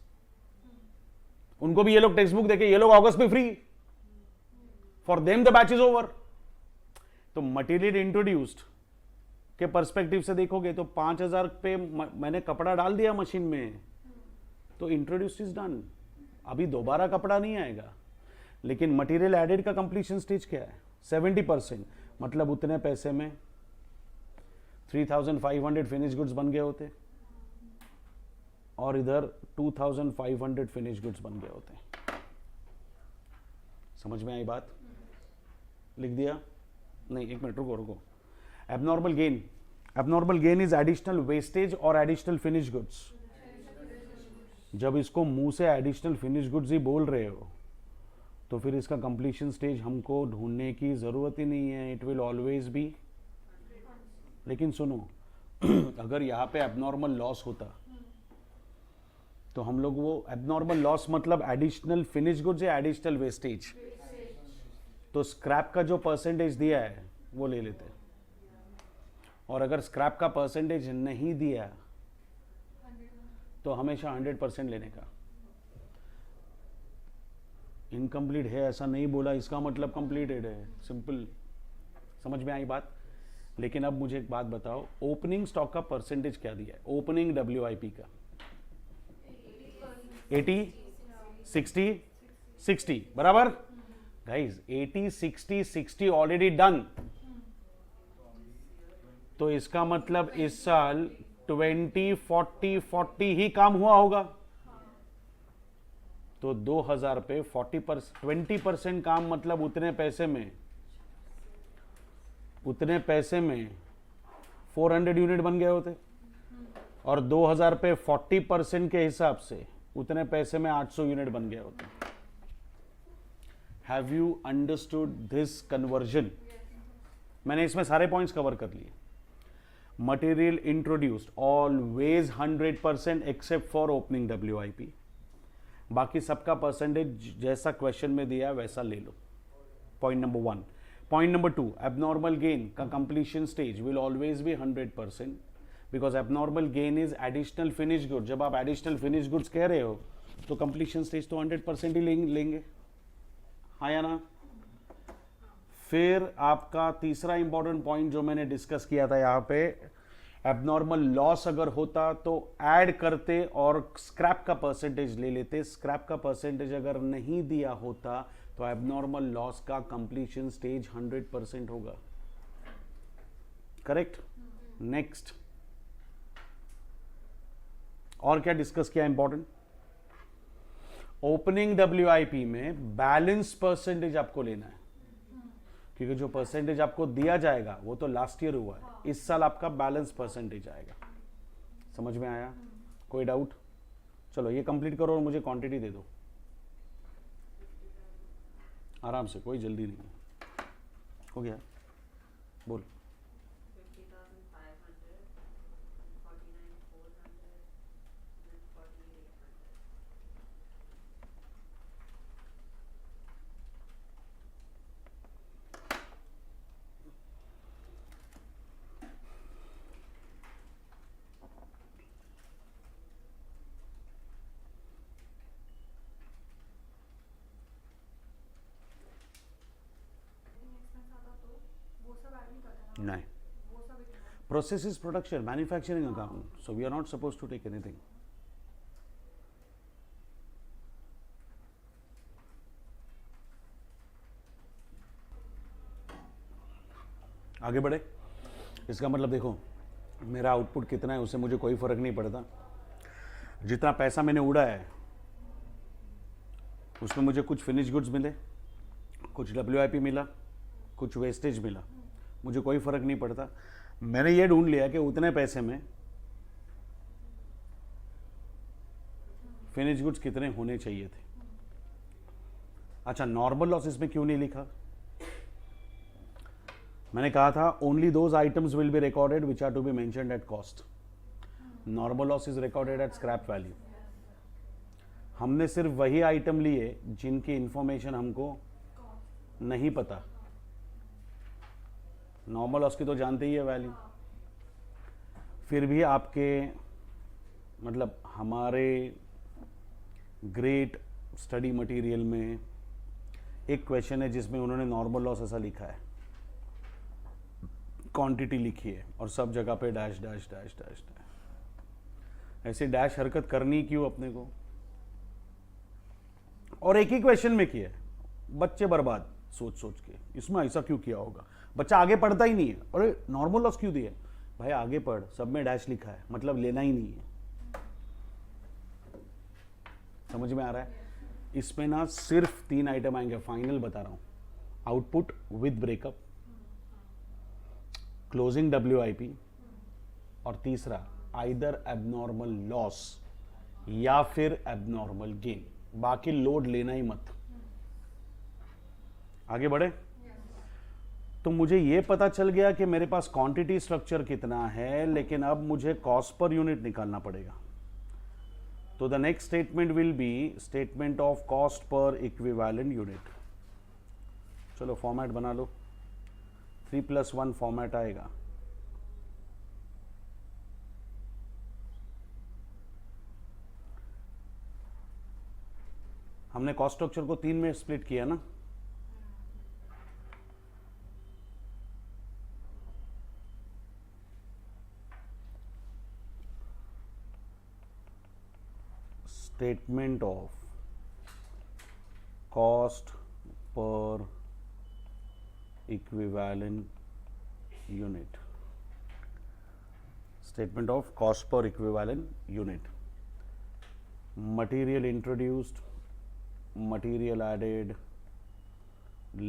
उनको भी ये लोग टेक्स्ट बुक देके, ये लोग अगस्त में free, for them the batch is over. तो मटेरियल इंट्रोड्यूस्ड के पर्सपेक्टिव से देखोगे तो 5,000 पे मैंने कपड़ा डाल दिया मशीन में, तो इंट्रोड्यूस्ड इज डन। अभी दोबारा कपड़ा नहीं आएगा। लेकिन मटेरियल एडेड का कंप्लीशन स्टेज क्या है? 70%। मतलब उतने पैसे में 3,500 फिनिश गुड्स बन गए होते और इधर 2,500 फिनिश गुड्स बन गए होते। समझ में आई बात? लिख दिया? नहीं, एक मिनट रुको। Abnormal gain is additional wastage और एडिशनल फिनिश गुड्स। जब इसको मुंह से एडिशनल फिनिश गुड्स ही बोल रहे हो तो फिर इसका कंप्लीशन स्टेज हमको ढूंढने की ज़रूरत ही नहीं है, इट विल ऑलवेज बी। लेकिन सुनो, अगर यहाँ पे एबनॉर्मल लॉस होता तो हम लोग वो एबनॉर्मल लॉस मतलब एडिशनल फिनिश गुड्स या एडिशनल वेस्टेज, तो स्क्रैप का जो परसेंटेज दिया है वो ले लेते। और अगर स्क्रैप का परसेंटेज नहीं दिया तो हमेशा 100% लेने का। इनकम्प्लीट है ऐसा नहीं बोला इसका मतलब कंप्लीटेड है, सिंपल। समझ में आई बात? लेकिन अब मुझे एक बात बताओ, ओपनिंग स्टॉक का परसेंटेज क्या दिया है ओपनिंग WIP का? 80, 60, 60 बराबर गाइज। 80, 60, 60 already done. तो इसका मतलब इस साल 20, 40, 40 ही काम हुआ होगा। तो 2000 पे 20% काम मतलब उतने पैसे में 400 यूनिट बन गए होते। और 2000 पे 40% के हिसाब से उतने पैसे में 800 यूनिट बन गए होते। Have you understood this conversion? मैंने इसमें सारे पॉइंट्स कवर कर लिए। Material introduced always 100% except for opening WIP। बाकी सबका परसेंटेज जैसा क्वेश्चन में दिया है वैसा ले लो। Point number 1। Point number 2, abnormal gain का completion stage will always be 100% because abnormal gain is additional finish good. जब आप एडिशनल फिनिश गुड्स कह रहे हो तो कंप्लीशन स्टेज तो 100% ही लेंगे, हाँ या ना? फिर आपका तीसरा इंपॉर्टेंट पॉइंट जो मैंने डिस्कस किया था यहाँ पे, एबनॉर्मल लॉस अगर होता तो ऐड करते और स्क्रैप का परसेंटेज ले लेते। स्क्रैप का परसेंटेज अगर नहीं दिया होता तो एबनॉर्मल लॉस का कंप्लीशन स्टेज 100% होगा। करेक्ट? नेक्स्ट, और क्या डिस्कस किया इंपॉर्टेंट? ओपनिंग WIP में बैलेंस परसेंटेज आपको लेना है, क्योंकि जो परसेंटेज आपको दिया जाएगा वो तो लास्ट ईयर हुआ है। इस साल आपका बैलेंस परसेंटेज आएगा। समझ में आया? कोई डाउट? चलो ये कंप्लीट करो और मुझे क्वांटिटी दे दो आराम से, कोई जल्दी नहीं है। हो गया? बोल। नहीं, process is production, manufacturing account, so we are not supposed to take anything. आगे बढ़े। इसका मतलब देखो, मेरा आउटपुट कितना है उससे मुझे कोई फर्क नहीं पड़ता। जितना पैसा मैंने उड़ा है उसमें मुझे कुछ फिनिश गुड्स मिले, कुछ WIP मिला, कुछ वेस्टेज मिला, मुझे कोई फर्क नहीं पड़ता। मैंने ये ढूंढ लिया कि उतने पैसे में फिनिश गुड्स कितने होने चाहिए थे। अच्छा, नॉर्मल लॉस इसमें क्यों नहीं लिखा? मैंने कहा था only those items will be recorded which are to be mentioned at cost. Normal loss is recorded at scrap value. हमने सिर्फ वही आइटम लिए जिनकी इंफॉर्मेशन हमको नहीं पता। नॉर्मल लॉस की तो जानते ही है वैल्यू। फिर भी आपके मतलब हमारे ग्रेट स्टडी मटेरियल में एक क्वेश्चन है जिसमें उन्होंने नॉर्मल लॉस ऐसा लिखा है, क्वांटिटी लिखी है और सब जगह पे dash dash dash dash dash. ऐसे डैश हरकत करनी क्यों अपने को? और एक ही क्वेश्चन में किया है, बच्चे बर्बाद सोच सोच के। इसमें ऐसा क्यों किया होगा? बच्चा आगे पढ़ता ही नहीं है। अरे नॉर्मल लॉस क्यों दिया? भाई आगे पढ़, सब में डैश लिखा है, मतलब लेना ही नहीं है। समझ में आ रहा है? इसमें ना सिर्फ 3 आइटम आएंगे, फाइनल बता रहा हूं। Output with breakup, closing WIP, और तीसरा आइदर एबनॉर्मल लॉस या फिर एबनॉर्मल गेन। बाकी लोड लेना ही मत। आगे बढ़े। तो मुझे ये पता चल गया कि मेरे पास क्वांटिटी स्ट्रक्चर कितना है, लेकिन अब मुझे कॉस्ट पर यूनिट निकालना पड़ेगा। तो the next statement will be statement of cost per equivalent unit. चलो फॉर्मेट बना लो, 3+1 फॉर्मेट आएगा। हमने कॉस्ट स्ट्रक्चर को 3 में स्प्लिट किया ना। Statement of cost per equivalent unit, statement of cost per equivalent unit. Material introduced, material added,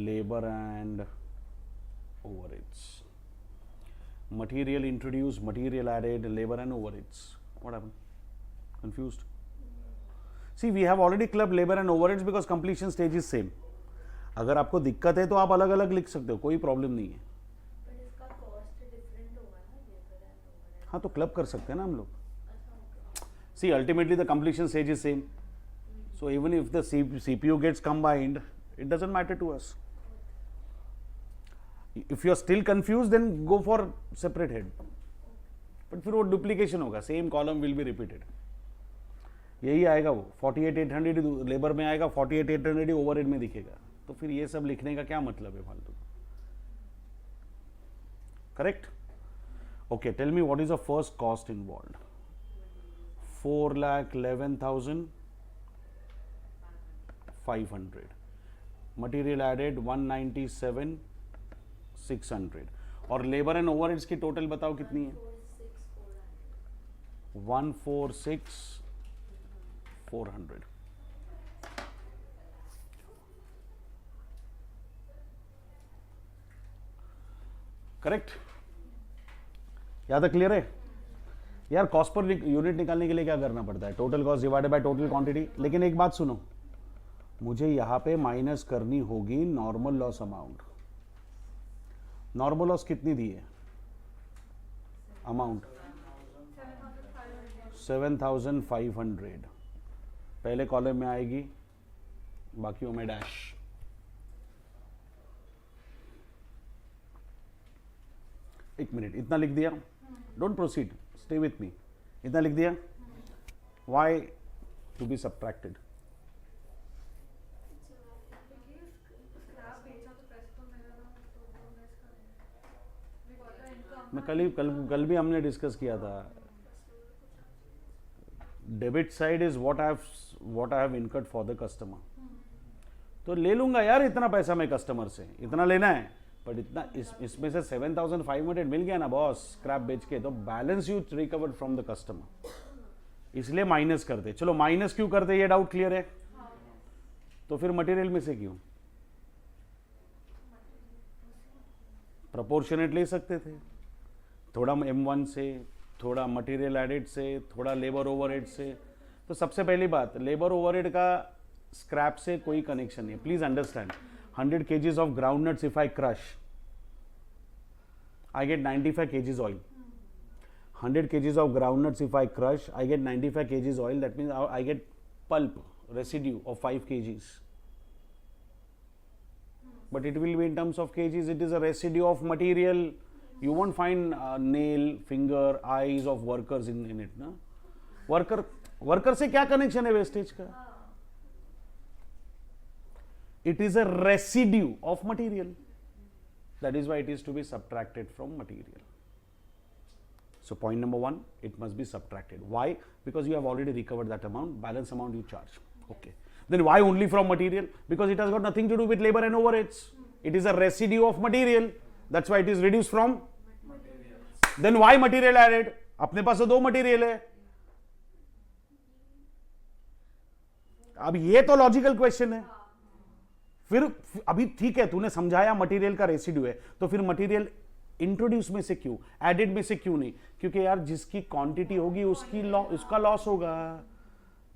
labor and overheads. Material introduced, material added, labor and overheads. What happened? Confused? See, we have already clubbed labor and overheads because completion stage is same. अगर आपको दिक्कत है तो आप अलग अलग लिख सकते हो, कोई प्रॉब्लम नहीं है। पर इसका कॉस्ट डिफरेंट होगा ना, लेबर एंड ओवरहेड। हाँ, तो क्लब कर सकते हैं ना हम लोग। See, ultimately the completion stage is same. So even if the CPU gets combined, it doesn't matter to us. If you are still confused, then go for separate head. But फिर वो duplication होगा, same column will be repeated. यही आएगा वो 48,800 लेबर में आएगा, 48,800 ओवरहेड में दिखेगा। तो फिर ये सब लिखने का क्या मतलब है फालतू? Correct? Okay, tell me what is the first cost involved? 4,11,500, material added 197,600, और लेबर एंड ओवरहेड्स की टोटल बताओ कितनी है? 146,400। करेक्ट? यहां तक क्लियर है? यार कॉस्ट पर यूनिट निकालने के लिए क्या करना पड़ता है? Total cost divided by total quantity. लेकिन एक बात सुनो, मुझे यहां पे माइनस करनी होगी normal loss amount. Normal loss कितनी दी है? अमाउंट 7,500 पहले कॉलम में आएगी, बाकियों में डैश। एक मिनट, इतना लिख दिया? Don't proceed, stay with me. इतना लिख दिया? Why to be subtracted? मैं कल भी हमने डिस्कस किया था। Debit side is what I have incurred for the customer. तो ले लूंगा यार, इतना पैसा मैं कस्टमर से, इतना लेना है, बट इतना इसमें से 7,500 मिल गया ना बॉस स्क्रैप बेच के, तो balance you recovered from the customer, इसलिए माइनस करते। चलो माइनस क्यों करते, ये डाउट क्लियर है? तो फिर मटेरियल में से क्यों? प्रोपोर्शनेट ले सकते थे, थोड़ा M1 से, थोड़ा मटेरियल एडेड से, थोड़ा लेबर ओवरहेड से। तो सबसे पहली बात, लेबर ओवरहेड का स्क्रैप से कोई कनेक्शन नहीं है। Please understand, 100 kgs of groundnuts if I crush, I get 95 kgs oil. 100 kgs of groundnuts if I crush, I get 95 kgs oil. That means I get pulp residue of 5 kgs. But it will be in terms of kgs. It is a residue of material. You won't find nail, finger, eyes of workers in it, ना? वर्कर से क्या कनेक्शन है वेस्टेज का? It is a residue of material. That is why it is to be subtracted from material. So point number 1, it must be subtracted. Why? Because you have already recovered that amount, balance amount you charge. Okay. Then why only from material? Because it has got nothing to do with labor and overheads. It is a residue of material. That's why it is reduced from materials. Then why material added? अपने पास तो 2 मटेरियल है। अब ये तो लॉजिकल क्वेश्चन है। फिर अभी ठीक है, तूने समझाया मटेरियल का रेसिड्यू है, तो फिर मटेरियल इंट्रोड्यूस में से क्यों, एडेड में से क्यों नहीं? क्योंकि यार जिसकी क्वांटिटी होगी उसका लॉस होगा।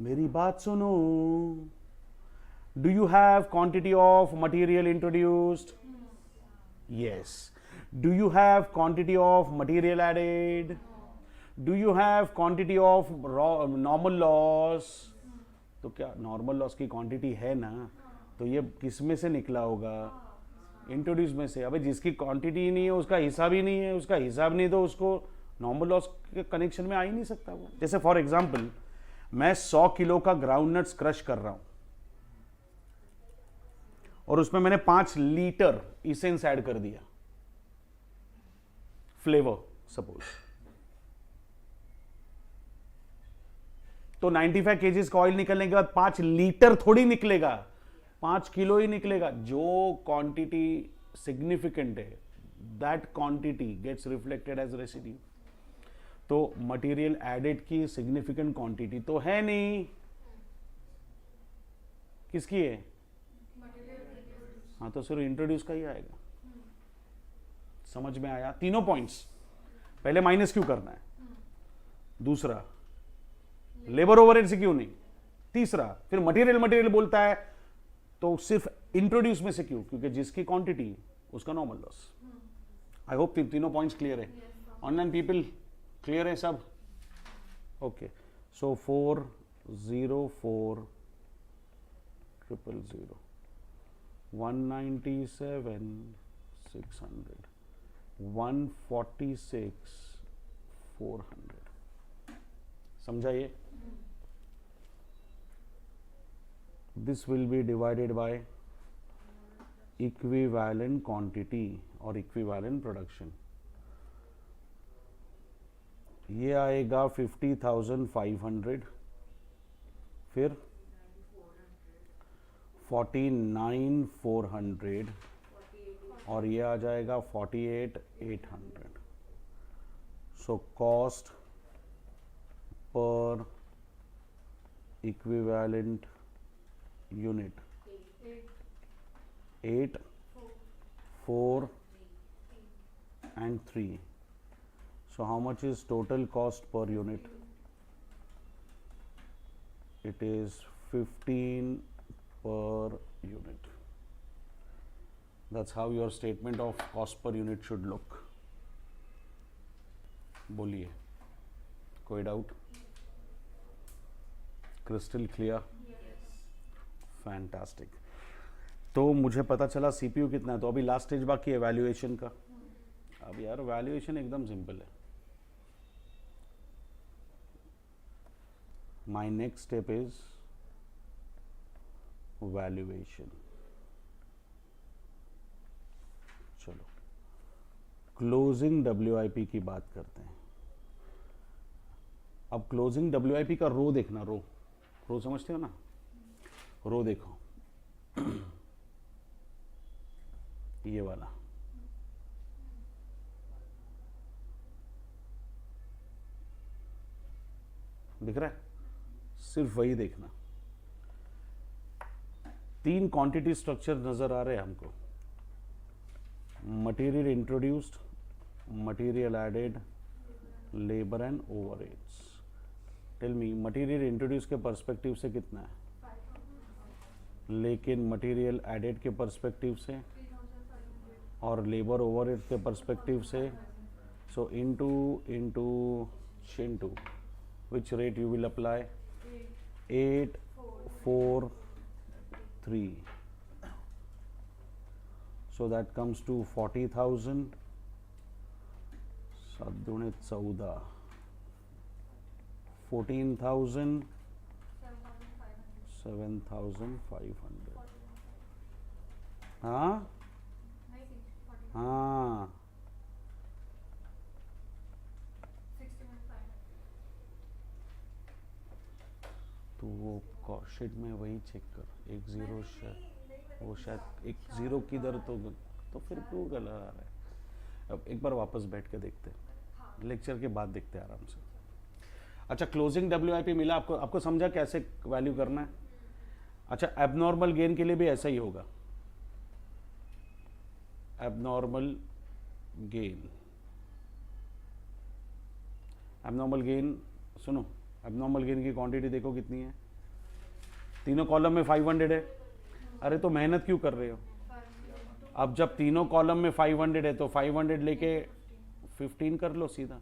मेरी बात सुनो, Do you have quantity of material introduced? Yes. Do you have quantity of material added? Do you have quantity of normal loss? तो क्या नॉर्मल लॉस की क्वांटिटी है ना, तो ये किस में से निकला होगा? इंट्रोड्यूस में से। अबे जिसकी क्वांटिटी ही नहीं है उसका हिसाब ही नहीं है, उसका हिसाब नहीं तो उसको नॉर्मल लॉस के कनेक्शन में आ ही नहीं सकता वो। जैसे फॉर एग्जांपल मैं 100 किलो का ग्राउंड नट्स क्रश कर रहा हूं और उसमें मैंने 5 लीटर इसेंस ऐड कर दिया, फ्लेवर सपोज, तो 95 केजीज का ऑयल निकलने के बाद 5 लीटर थोड़ी निकलेगा, 5 किलो ही निकलेगा। जो क्वांटिटी सिग्निफिकेंट है that quantity gets reflected as residue. तो मटेरियल एडेड की सिग्निफिकेंट क्वांटिटी तो है नहीं, किसकी है? हाँ, तो सिर्फ इंट्रोड्यूस का ही आएगा। समझ में आया? तीनों पॉइंट्स। पहले माइनस क्यों करना है, दूसरा लेबर ओवरहेड से क्यों नहीं, तीसरा फिर मटेरियल बोलता है तो सिर्फ इंट्रोड्यूस में से क्यों, क्योंकि जिसकी क्वांटिटी उसका नॉर्मल लॉस। आई होप तीनों पॉइंट्स क्लियर है। ऑनलाइन पीपल क्लियर है सब? ओके, सो 404 000 197 600 146 400। समझा ये? This will be divided by equivalent quantity और equivalent production। ये आएगा 50,500, फिर 49,400 और ये आ जाएगा 48,800। So cost per equivalent unit 8, 4 and 3. So how much is total cost per unit? It is 15 per unit. That's how your statement of cost per unit should look. बोलिए, कोई डाउट? Crystal clear? फैंटास्टिक। तो मुझे पता चला सीपीयू कितना है, तो अभी लास्ट स्टेज बाकी है वैल्यूएशन का। अब यार वैल्यूएशन एकदम सिंपल है। My next step is valuation. चलो क्लोजिंग डब्ल्यूआईपी की बात करते हैं। अब क्लोजिंग डब्ल्यूआईपी का रो देखना, रो समझते हो ना? रो देखो, ये वाला दिख रहा है? सिर्फ वही देखना। 3 क्वांटिटी स्ट्रक्चर नजर आ रहे हैं हमको। Material introduced, material added, labour and overheads. Tell me, material introduce के पर्सपेक्टिव से कितना है, लेकिन मटेरियल एडेड के पर्सपेक्टिव से और लेबर ओवरहेड के पर्सपेक्टिव से, सो into which rate you will apply? 8, 4, 3. So that comes to 40,000, 7 दूने 14, 14,000, 7,500। हाँ हाँ, तो वो कॉस्ट में वही चेक कर, 1 0 शायद, वो शायद 1 0 किधर, तो फिर क्यों गलत आ रहा है? अब एक बार वापस बैठ के देखते हैं, लेक्चर के बाद देखते हैं आराम से। अच्छा, क्लोजिंग डब्ल्यूआईपी मिला आपको? आपको समझा कैसे वैल्यू करना है? अच्छा, एबनॉर्मल गेन के लिए भी ऐसा ही होगा। एबनॉर्मल गेन, एबनॉर्मल गेन सुनो, एबनॉर्मल गेन की क्वांटिटी देखो कितनी है। तीनों कॉलम में 500 है, अरे तो मेहनत क्यों कर रहे हो? अब जब तीनों कॉलम में 500 है तो 500 लेके 15 कर लो सीधा,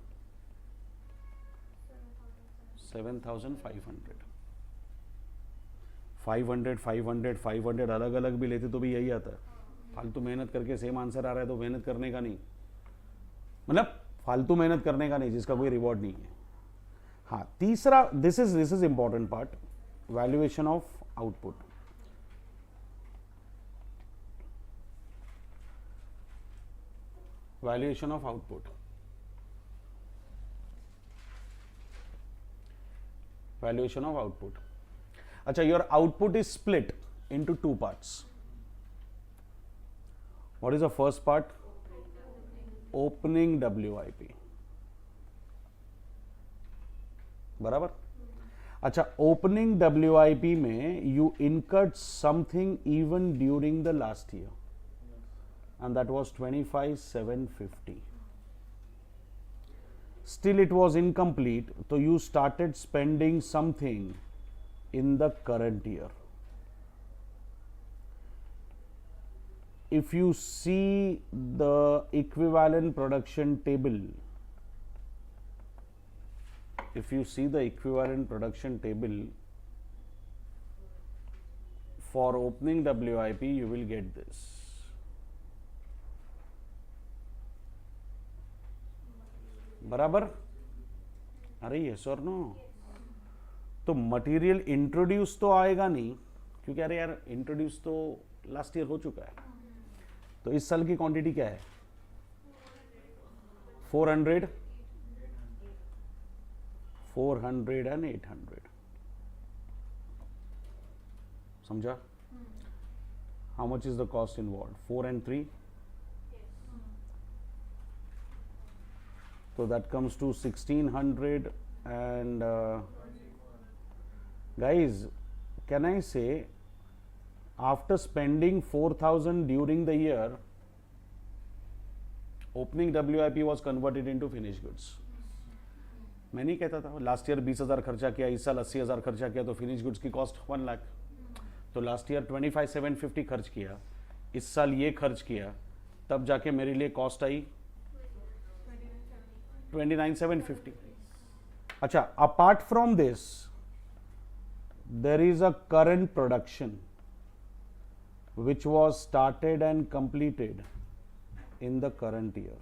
7,500। 500 500 500 अलग अलग भी लेते तो भी यही आता है। फालतू मेहनत करके सेम आंसर आ रहा है तो मेहनत करने का नहीं, मतलब फालतू मेहनत करने का नहीं जिसका कोई रिवॉर्ड नहीं है। हाँ, तीसरा, this is important part, valuation of output. Valuation of output, valuation of output. अच्छा, your output is split into two parts. What is the first part? Opening WIP. बराबर? अच्छा, opening WIP में you incurred something even during the last year, and that was 25,750. Still it was incomplete, so you started spending something in the current year. If you see the equivalent production table, for opening WIP, you will get this. बराबर? अरे यस और नो? तो मटेरियल इंट्रोड्यूस तो आएगा नहीं, क्योंकि अरे यार इंट्रोड्यूस तो लास्ट ईयर हो चुका है। तो इस साल की क्वांटिटी क्या है? 400, 400 एंड 800। समझा? How much is the cost involve? 4 and 3, so that comes to 1600 and guys, can I say after spending 4,000 during the year, opening WIP was converted into finished goods. मैं नहीं कहता था लास्ट ईयर 20,000 खर्चा किया, इस साल 80,000 खर्चा किया तो फिनिश गुड्स की कॉस्ट 1 लाख। तो लास्ट ईयर 25,750 खर्च किया, इस साल ये खर्च किया, तब जाके मेरे लिए कॉस्ट आई 29,750। अच्छा, apart from this there is a current production which was started and completed in the current year,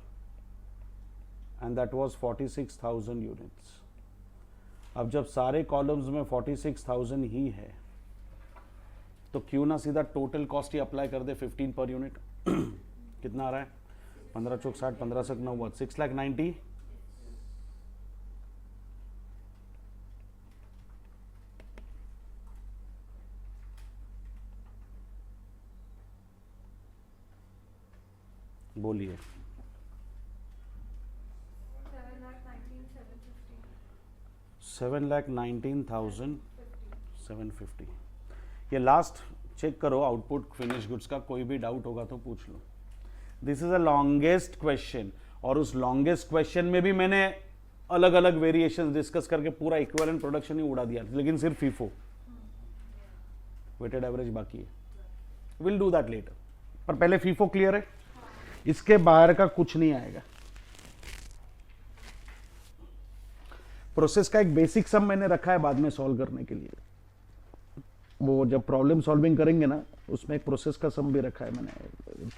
and that was 46,000 units. अब जब सारे कॉलम्स में 46,000 ही है तो क्यों ना सीधा टोटल कॉस्ट ही अप्लाई कर दे 15 पर यूनिट। कितना आ रहा है? 15 चौक 60, 15 से 9, 6,90,000। बोलिए। 7,19,750। ये लास्ट चेक करो आउटपुट फिनिश गुड्स का, कोई भी डाउट होगा तो पूछ लो। This is a longest question, और उस लॉन्गेस्ट क्वेश्चन में भी मैंने अलग अलग वेरिएशंस डिस्कस करके पूरा इक्विवेलेंट प्रोडक्शन ही उड़ा दिया, लेकिन सिर्फ फीफो, वेटेड एवरेज बाकी है। विल डू दैट लेटर, पर पहले फीफो क्लियर है, इसके बाहर का कुछ नहीं आएगा। प्रोसेस का एक बेसिक सम मैंने रखा है बाद में सॉल्व करने के लिए, वो जब प्रॉब्लम सॉल्विंग करेंगे ना उसमें एक प्रोसेस का सम भी रखा है मैंने,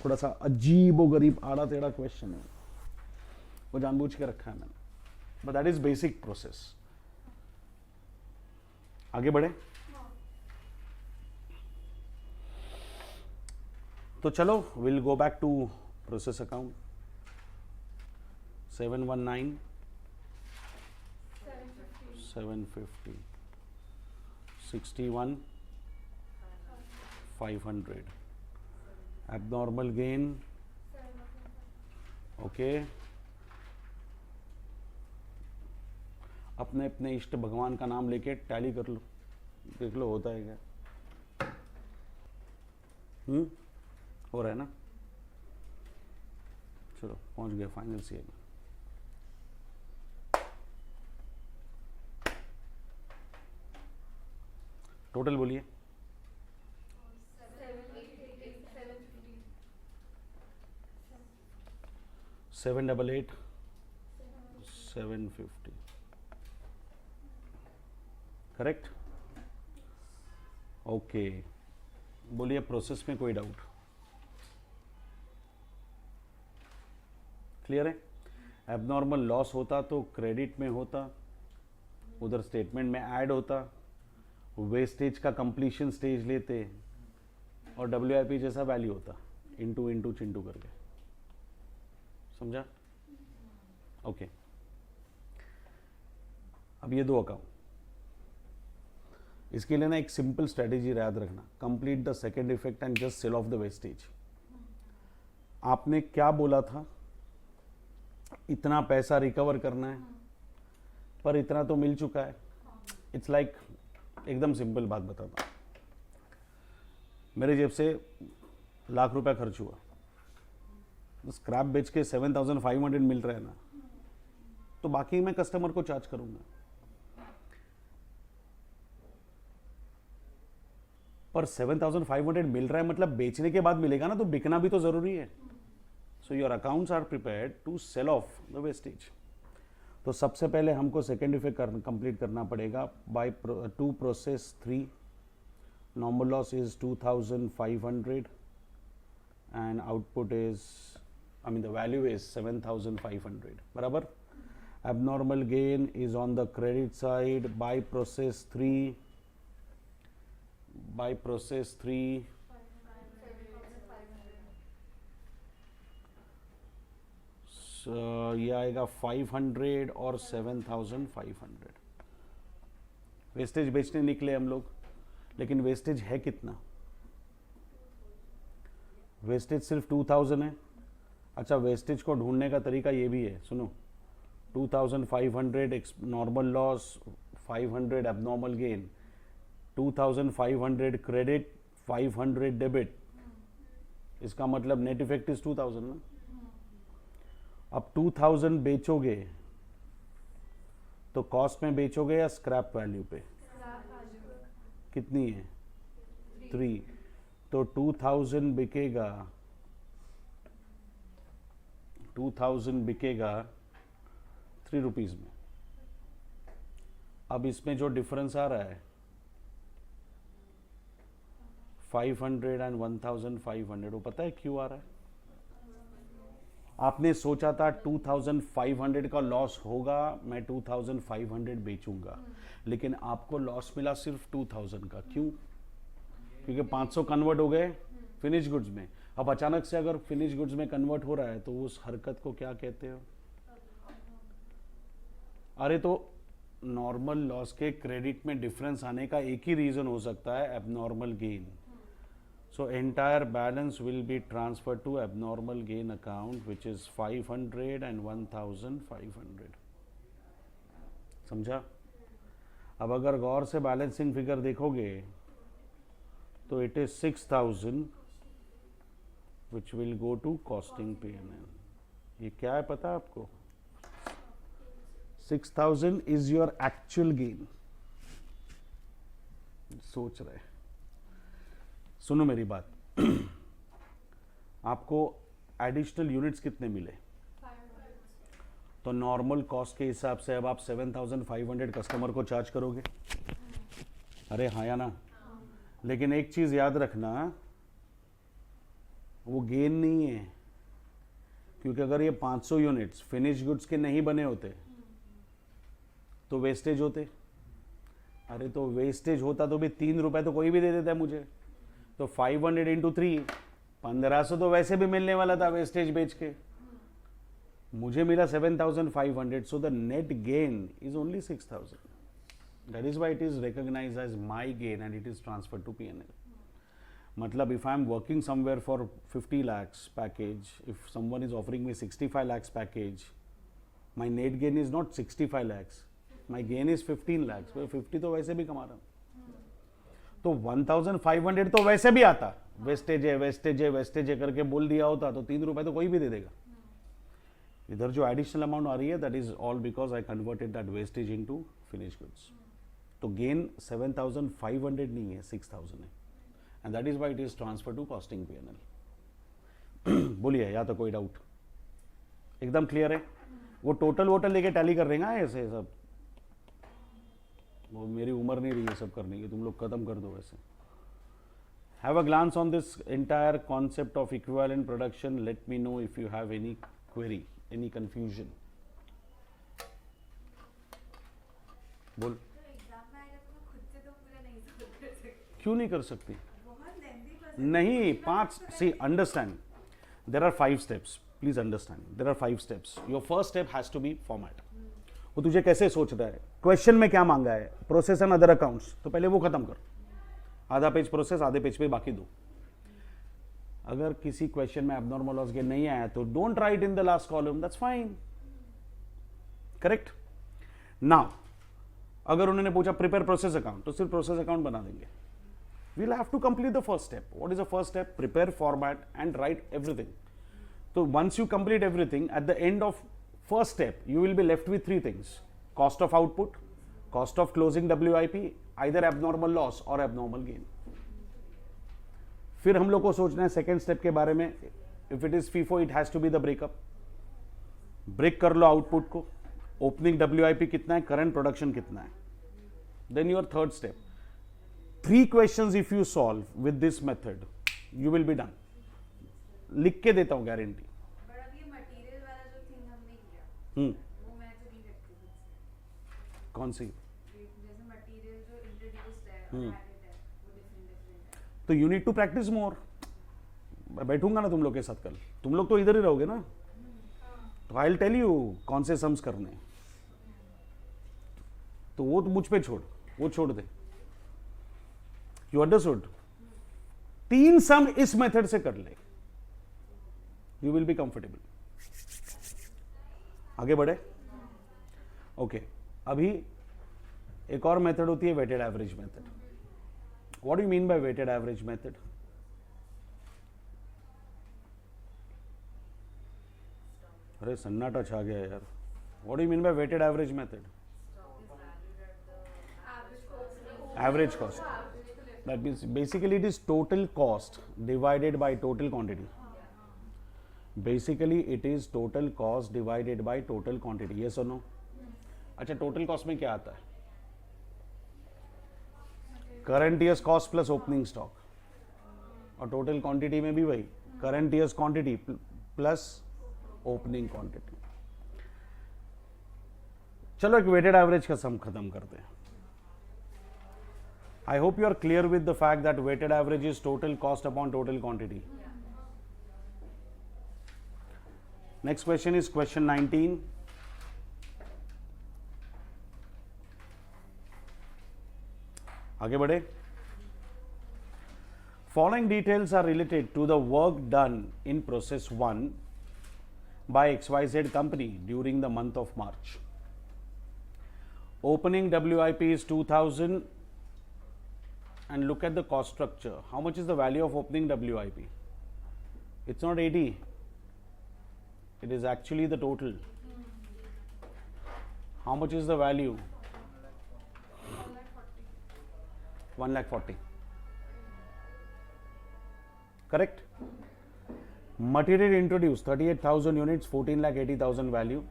थोड़ा सा अजीब और गरीब आड़ा टेढ़ा क्वेश्चन है, वो जानबूझ के रखा है मैंने, but that is basic process. आगे बढ़े तो चलो, will go back to process account. 719 750 61 500 abnormal gain, okay. अपने अपने इष्ट भगवान का नाम लेके टैली कर लो, देख लो होता है क्या। हो रहा है ना? चलो पहुंच गए फाइनल सीए में। टोटल बोलिए। 788 750 करेक्ट। ओके, बोलिए प्रोसेस में कोई डाउट? क्लियर है? एबनॉर्मल लॉस होता तो क्रेडिट में होता, उधर स्टेटमेंट में ऐड होता, वेस्टेज का कंप्लीशन स्टेज लेते और WIP जैसा वैल्यू होता, इंटू इंटू चिंटू करके। समझा? ओके। अब ये दो अकाउंट, इसके लिए ना एक सिंपल स्ट्रेटेजी याद रखना, complete the second effect and just sell off the wastage. आपने क्या बोला था? इतना पैसा रिकवर करना है, पर इतना तो मिल चुका है। इट्स लाइक एकदम सिंपल बात बताता हूं, मेरे जेब से ₹1,00,000 खर्च हुआ, स्क्रैप बेच के 7,500 मिल रहा है ना, तो बाकी मैं कस्टमर को चार्ज करूंगा। पर 7,500 मिल रहा है मतलब बेचने के बाद मिलेगा ना, तो बिकना भी तो जरूरी है। So your accounts are prepared to sell off the wastage. तो सबसे पहले हमको सेकेंड इफेक्ट कंप्लीट करना पड़ेगा by to process 3। Normal loss is 2,500 and output is the value is 7,500 बराबर। Abnormal gain is on the credit side by process 3 ये आएगा 500 और 7,500। वेस्टेज बेचने निकले हम लोग, लेकिन वेस्टेज है कितना? वेस्टेज सिर्फ 2,000 है। अच्छा, वेस्टेज को ढूंढने का तरीका ये भी है, सुनो। 2,500 normal loss, 500 abnormal gain, 2,500 credit, 500 debit. इसका मतलब नेट इफेक्ट इज 2,000 ना। अब 2,000 बेचोगे तो कॉस्ट में बेचोगे या स्क्रैप वैल्यू पे? कितनी है? 3। तो 2,000 बिकेगा, 2,000 बिकेगा 3 रुपीज में। अब इसमें जो डिफरेंस आ रहा है 500 एंड 1,500, वो पता है क्यों आ रहा है? आपने सोचा था 2,500 का लॉस होगा, मैं 2,500 बेचूंगा, लेकिन आपको लॉस मिला सिर्फ 2,000 का। क्यों? क्योंकि 500 कन्वर्ट हो गए फिनिश गुड्स में। अब अचानक से अगर फिनिश गुड्स में कन्वर्ट हो रहा है तो उस हरकत को क्या कहते हो? अरे तो नॉर्मल लॉस के क्रेडिट में डिफरेंस आने का एक ही रीजन हो सकता है, abnormal gain. So entire balance will be transferred to abnormal gain account, which is 500 and 1,500. समझा? अब अगर गौर से बैलेंसिंग फिगर देखोगे तो it is 6,000 which will go to costing P&L. ये क्या है पता है आपको? 6,000 is your actual gain. सोच रहे, सुनो मेरी बात। आपको एडिशनल यूनिट्स कितने मिले? तो नॉर्मल कॉस्ट के हिसाब से अब आप 7,500 कस्टमर को चार्ज करोगे। अरे हाँ या ना? लेकिन एक चीज याद रखना, वो गेन नहीं है, क्योंकि अगर ये 500 यूनिट्स फिनिश गुड्स के नहीं बने होते तो वेस्टेज होते। अरे तो वेस्टेज होता तो भी 3 रुपए तो कोई भी दे देता है मुझे। तो 500 इंटू 3, 1,500 तो वैसे भी मिलने वाला था वेस्टेज बेच के, मुझे मिला 7,500। So the net gain is only 6,000. That is why it is recognised as my gain and it is transfer to P&L. मतलब if I am working somewhere for 50 lakhs package, if someone is offering me 65 lakhs package, my net gain is not 65 lakhs, my gain is 15 lakhs. 50 तो वैसे भी कमा रहा हूं, तो 1,500 तो वैसे भी आता। वेस्टेज है वेस्टेज है वेस्टेज है करके बोल दिया होता तो 3 रुपए तो कोई भी दे देगा। इधर जो एडिशनल अमाउंट आ रही है that is all because I converted that wastage into finish goods. तो गेन 7,500 नहीं है, 6,000 है, and that is why it is transfer to costing P&L. बोलिए, या तो कोई डाउट? एकदम क्लियर है? वो टोटल वोटल लेके टैली कर देगा ऐसे सब, वो मेरी उम्र नहीं रही है सब करने की, तुम लोग खत्म कर दो वैसे. Have a glance on this entire concept of equivalent production. Let me know if you have any query, any confusion. बोल. तो एग्जाम में आएगा तो मैं खुद से तो पूरा नहीं solve कर सकती. क्यों नहीं कर सकती? बहुत lengthy process. नहीं, 5. See, understand. There are 5 steps. Please understand. There are 5 steps. Your first step has to be format. वो तुझे कैसे सोच रहा है, क्वेश्चन में क्या मांगा है, प्रोसेस एंड अदर अकाउंट्स, तो पहले वो खत्म कर. आधा पेज प्रोसेस, आधे पेज पे बाकी दो. अगर किसी क्वेश्चन में एबनॉर्मल लॉस गेन नहीं आया तो don't write in the last column, that's fine. Correct. Now अगर उन्होंने पूछा प्रिपेयर प्रोसेस अकाउंट, तो सिर्फ प्रोसेस अकाउंट बना देंगे. We'll have to complete the first step. What is the first step? Prepare format and write everything. तो once you complete everything, at the end of first step you will be left with 3 things: cost of output, cost of closing WIP, either abnormal loss or abnormal gain. फिर हम लोग को सोचना है सेकेंड स्टेप के बारे में. If it is FIFO, it has to be the breakup. Break कर लो आउटपुट को, ओपनिंग WIP कितना है, करंट प्रोडक्शन कितना है. Then your third step. 3 questions if you solve with this method, you will be done. लिख के देता हूं गारंटी. But अब ये material वाला जो thing हमने किया, वो मैं तो नहीं करती खुद से. कौन सी? जैसे material जो introduced है और added है, वो different है. तो you need to practise more. मैं बैठूंगा ना तुम लोग के साथ कल, तुम लोग तो इधर ही रहोगे ना, तो आई विल टेल यू कौन से सम्स करने. तो वो तो मुझ पे छोड़, वो छोड़ दे. You understood? 3 सम इस मेथड से कर ले, यू विल बी कंफर्टेबल. आगे बढ़े. ओके. अभी एक और मेथड होती है weighted average method. What do you mean by weighted average method? अरे सन्नाटा छा गया यार. What do you mean by weighted average method? Average cost. That means basically it is total cost divided by total quantity. Basically it is total cost divided by total quantity. Yes or no? अच्छा, टोटल कॉस्ट में क्या आता है? Current years cost plus opening stock. और टोटल क्वांटिटी में भी वही, current years quantity plus opening quantity. चलो एक वेटेड एवरेज का सम खत्म करते हैं. I hope you are clear with the fact that weighted average is total cost upon total quantity. Next question is question 19. आगे बढ़े. Following details are related to the work done in process 1 by XYZ company during the month of March. Opening WIP is 2000. And look at the cost structure. How much is the value of opening WIP? It's not 80. It is actually the total. How much is the value? 1,40,000. Correct? Material introduced 38,000 units, 14,80,000 value.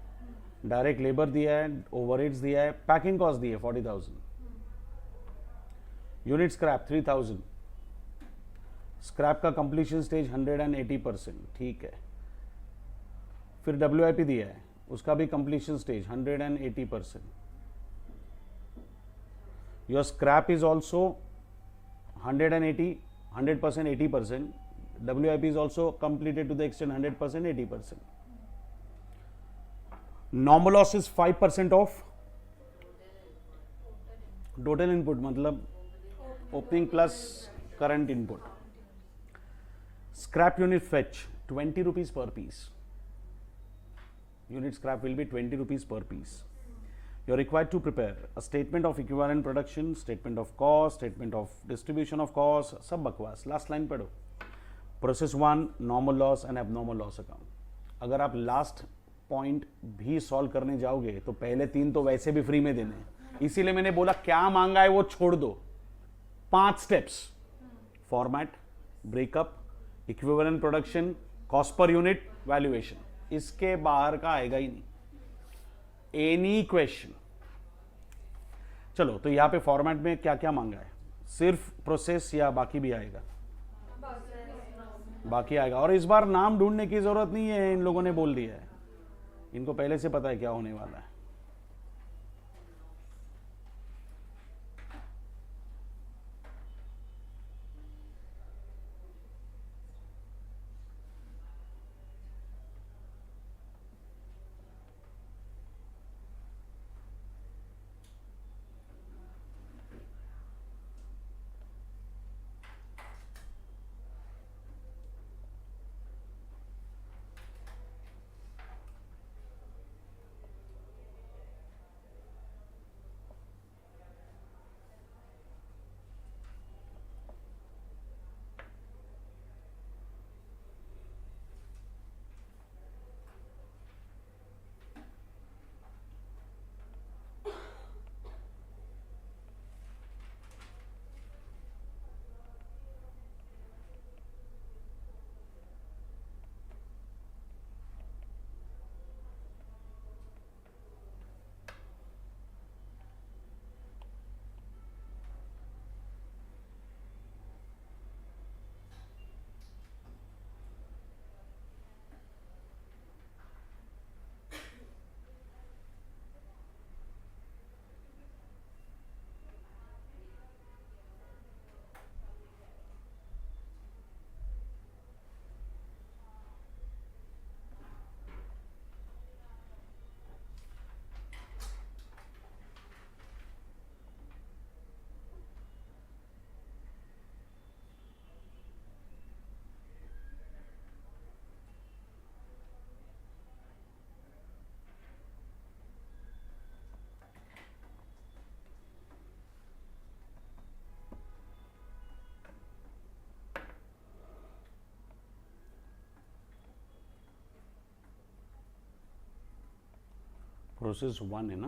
Direct labor दिया है, overheads दिया है, packing cost दी है 40,000. Unit scrap 3000. स्क्रैप का कंप्लीशन स्टेज 180%. ठीक है. फिर WIP दिया है, उसका भी completion stage 180%. Your scrap is also 180, 100%, 80%. WIP is also completed to the extent 100%, 80%. Normal loss is 5% of total input, मतलब opening plus current input. Scrap unit fetch 20 rupees per piece. Unit scrap will be 20 rupees per piece. You are required to prepare a statement of equivalent production, statement of cost, statement of distribution of cost, सब बकवास. Last line पढ़ो. Process 1 normal loss and abnormal loss account. अगर आप लास्ट पॉइंट भी सॉल्व करने जाओगे तो पहले 3 तो वैसे भी फ्री में देने हैं. इसीलिए मैंने बोला क्या मांगा है वो छोड़ दो. 5 steps: format, breakup, equivalent production, cost per unit, valuation. इसके बाहर का आएगा ही नहीं, एनी क्वेश्चन। चलो, तो यहां पे फॉर्मेट में क्या क्या मांगा है, सिर्फ प्रोसेस या बाकी भी आएगा? बाकी आएगा। और इस बार नाम ढूंढने की जरूरत नहीं है, इन लोगों ने बोल दिया है, इनको पहले से पता है क्या होने वाला है। प्रोसेस 1 है ना?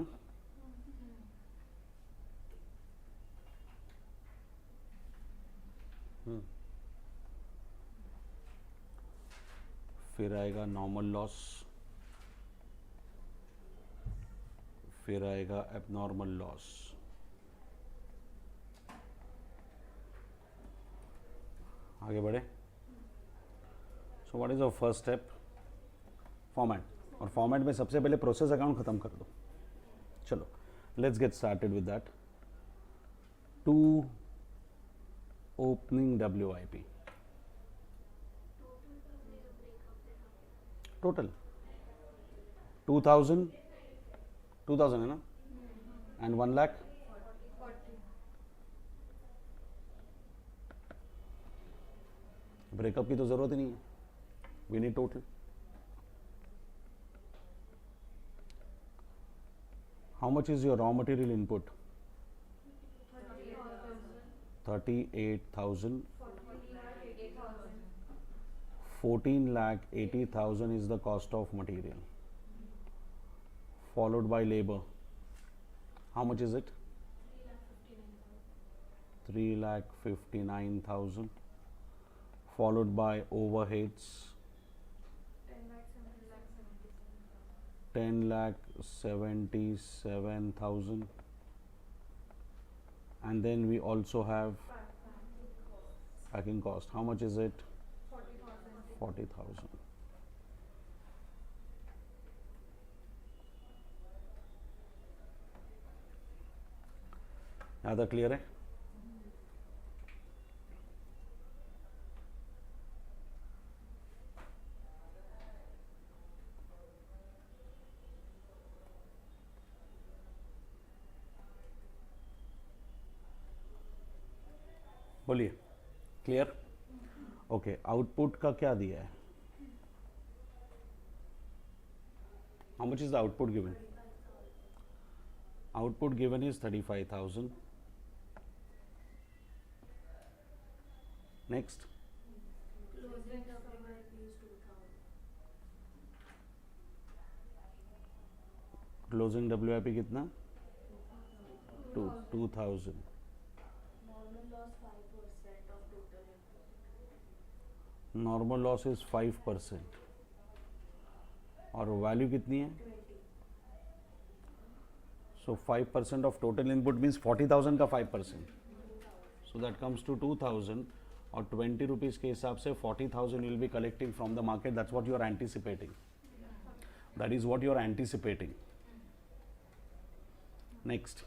फिर आएगा नॉर्मल लॉस, फिर आएगा एबनॉर्मल लॉस। आगे बढ़े। So what is the first step? Format. और फॉर्मेट में सबसे पहले प्रोसेस अकाउंट खत्म कर दो। चलो, let's get started with that. To opening WIP total 2000 है ना? एंड 1 लाख। ब्रेकअप की तो जरूरत ही नहीं है, we need total. How much is your raw material input? 38,000। 14,80,000 is the cost of material, followed by labor. How much is it? 3,59,000, followed by overheads 10,77,000, and then we also have packing cost. How much is it? 40,000. यहाँ तक क्लियर है? बोलिए। क्लियर? ओके, आउटपुट का क्या दिया है? How much is the output given? Output given is 35,000. Next, closing WIP कितना? 2,000. Normal loss is 5%. और वैल्यू कितनी है? सो 5% ऑफ टोटल इनपुट मीन्स 40,000 का 5%, सो दैट कम्स टू 2,000 और 20 रुपीज़ के हिसाब से 40,000 will be collecting from the market. That's what you are anticipating. That is what you are anticipating. Next,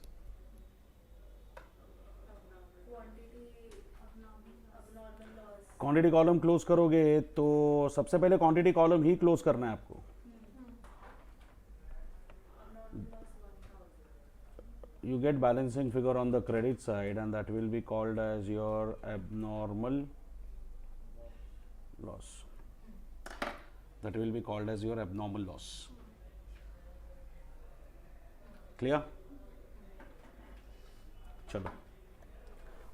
quantity column close करोगे तो सबसे पहले क्वांटिटी कॉलम ही क्लोज करना है आपको. You get balancing figure on the credit side and that will be called as your abnormal loss. That will be called as your abnormal loss. Clear? चलो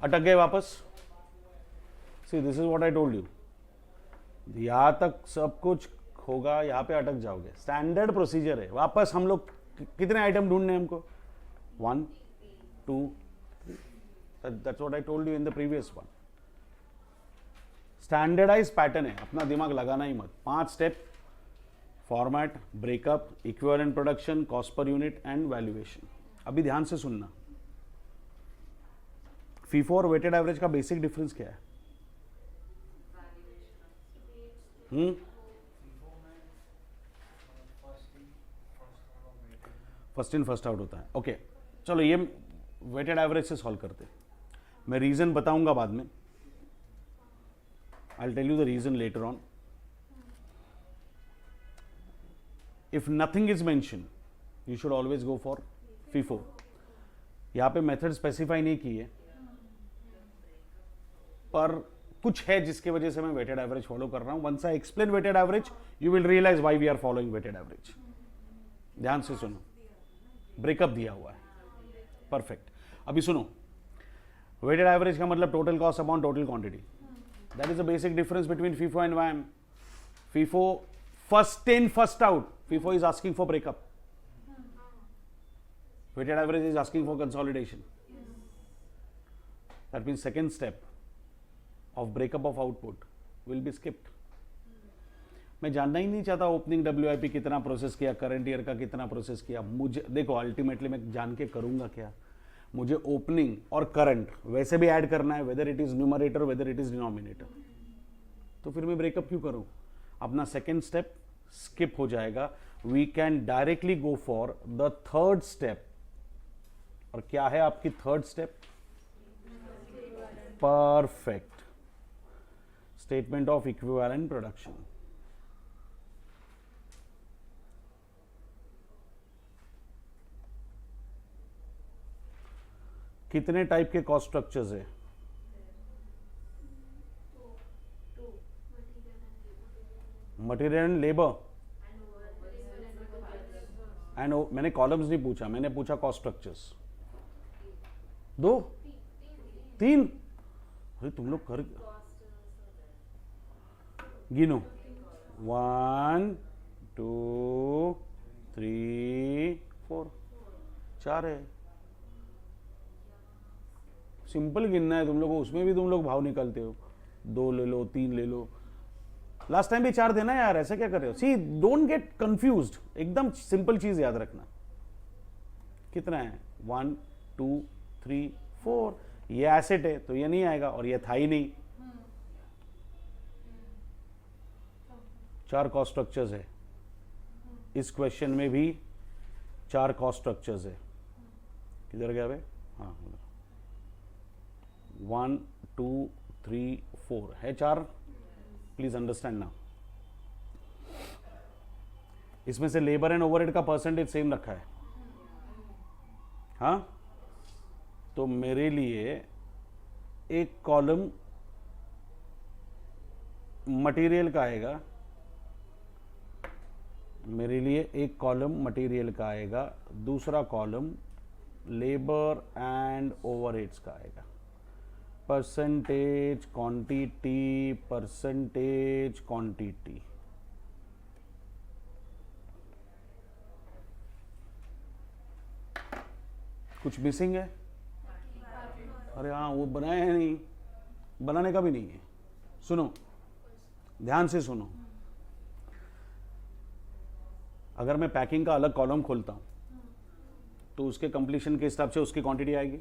अटक गए वापस. See, this is what I told you. यहाँ तक सब कुछ होगा, यहाँ पे अटक जाओगे. स्टैंडर्ड प्रोसीजर है. वापस हम लोग कितने आइटम ढूंढने हैं हमको? 1, 2, 3. That's what I told you in the previous one. Standardise pattern है, अपना दिमाग लगाना ही मत. 5 step: format, breakup, equivalent production, cost per unit and valuation. अभी ध्यान से सुनना. फीफो और वेटेड एवरेज का बेसिक डिफरेंस क्या है? फर्स्ट इन फर्स्ट आउट होता है. ओके, चलो ये वेटेड एवरेज से सॉल्व करते हैं. मैं रीजन बताऊंगा बाद में. I will tell you the reason later on. If nothing is mention you should always go for FIFO. यहां पे मेथड स्पेसिफाई नहीं की है, पर कुछ है जिसकी वजह से मैं वेटेड एवरेज फॉलो कर रहा हूं. Once I explain weighted average you will realise why we are following weighted average. ध्यान से सुनो. ब्रेकअप दिया हुआ है. परफेक्ट. अभी सुनो, वेटेड एवरेज का मतलब total cost upon total quantity. That is the basic difference between FIFO and YM. FIFO first in first out. FIFO is asking for breakup. Weighted average is asking for consolidation. That means second step of breakup of output will be skipped. मैं जानना ही नहीं चाहता ओपनिंग WIP कितना प्रोसेस किया, करंट ईयर का कितना प्रोसेस किया. मुझे देखो, अल्टीमेटली मैं जान के करूंगा क्या? मुझे ओपनिंग और करंट वैसे भी ऐड करना है, whether it is numerator whether it is denominator. तो फिर मैं ब्रेकअप क्यों करूं? अपना सेकेंड स्टेप स्किप हो जाएगा. We can directly go for the third step. और क्या है आपकी third step? Perfect. Statement of equivalent production. कितने टाइप के कॉस्ट स्ट्रक्चर्स है? मटेरियल एंड लेबर एंड मैंने कॉलम्स नहीं पूछा, मैंने पूछा कॉस्ट स्ट्रक्चर्स. 2, 3. अरे तुम लोग कर गिनो. 1, 2, 3, 4. 4 है. सिंपल गिनना है तुम लोग को, उसमें भी तुम लोग भाव निकालते हो. 2 ले लो, 3 ले लो. लास्ट टाइम भी 4 देना यार, ऐसा क्या कर रहे हो? सी, डोंट गेट कंफ्यूज्ड. एकदम सिंपल चीज याद रखना. कितना है? 1, 2, 3, 4. ये एसेट है तो ये नहीं आएगा, और ये था ही नहीं. 4 कॉस्ट स्ट्रक्चर्स है. इस क्वेश्चन में भी 4 कॉस्ट स्ट्रक्चर्स है. किधर गया भाई? हाँ, 1, 2, 3, 4 है 4. Please understand now. इसमें से लेबर एंड ओवरहेड का परसेंटेज सेम रखा है. हाँ, तो मेरे लिए एक कॉलम मटेरियल का आएगा, मेरे लिए एक कॉलम मटेरियल का आएगा, दूसरा कॉलम लेबर एंड ओवरहेड्स का आएगा. Percentage quantity, percentage quantity. कुछ मिसिंग है? अरे हाँ, वो बनाया है नहीं, बनाने का भी नहीं है. सुनो, ध्यान से सुनो. अगर मैं पैकिंग का अलग कॉलम खोलता हूँ तो उसके कंप्लीशन के हिसाब से उसकी क्वांटिटी आएगी।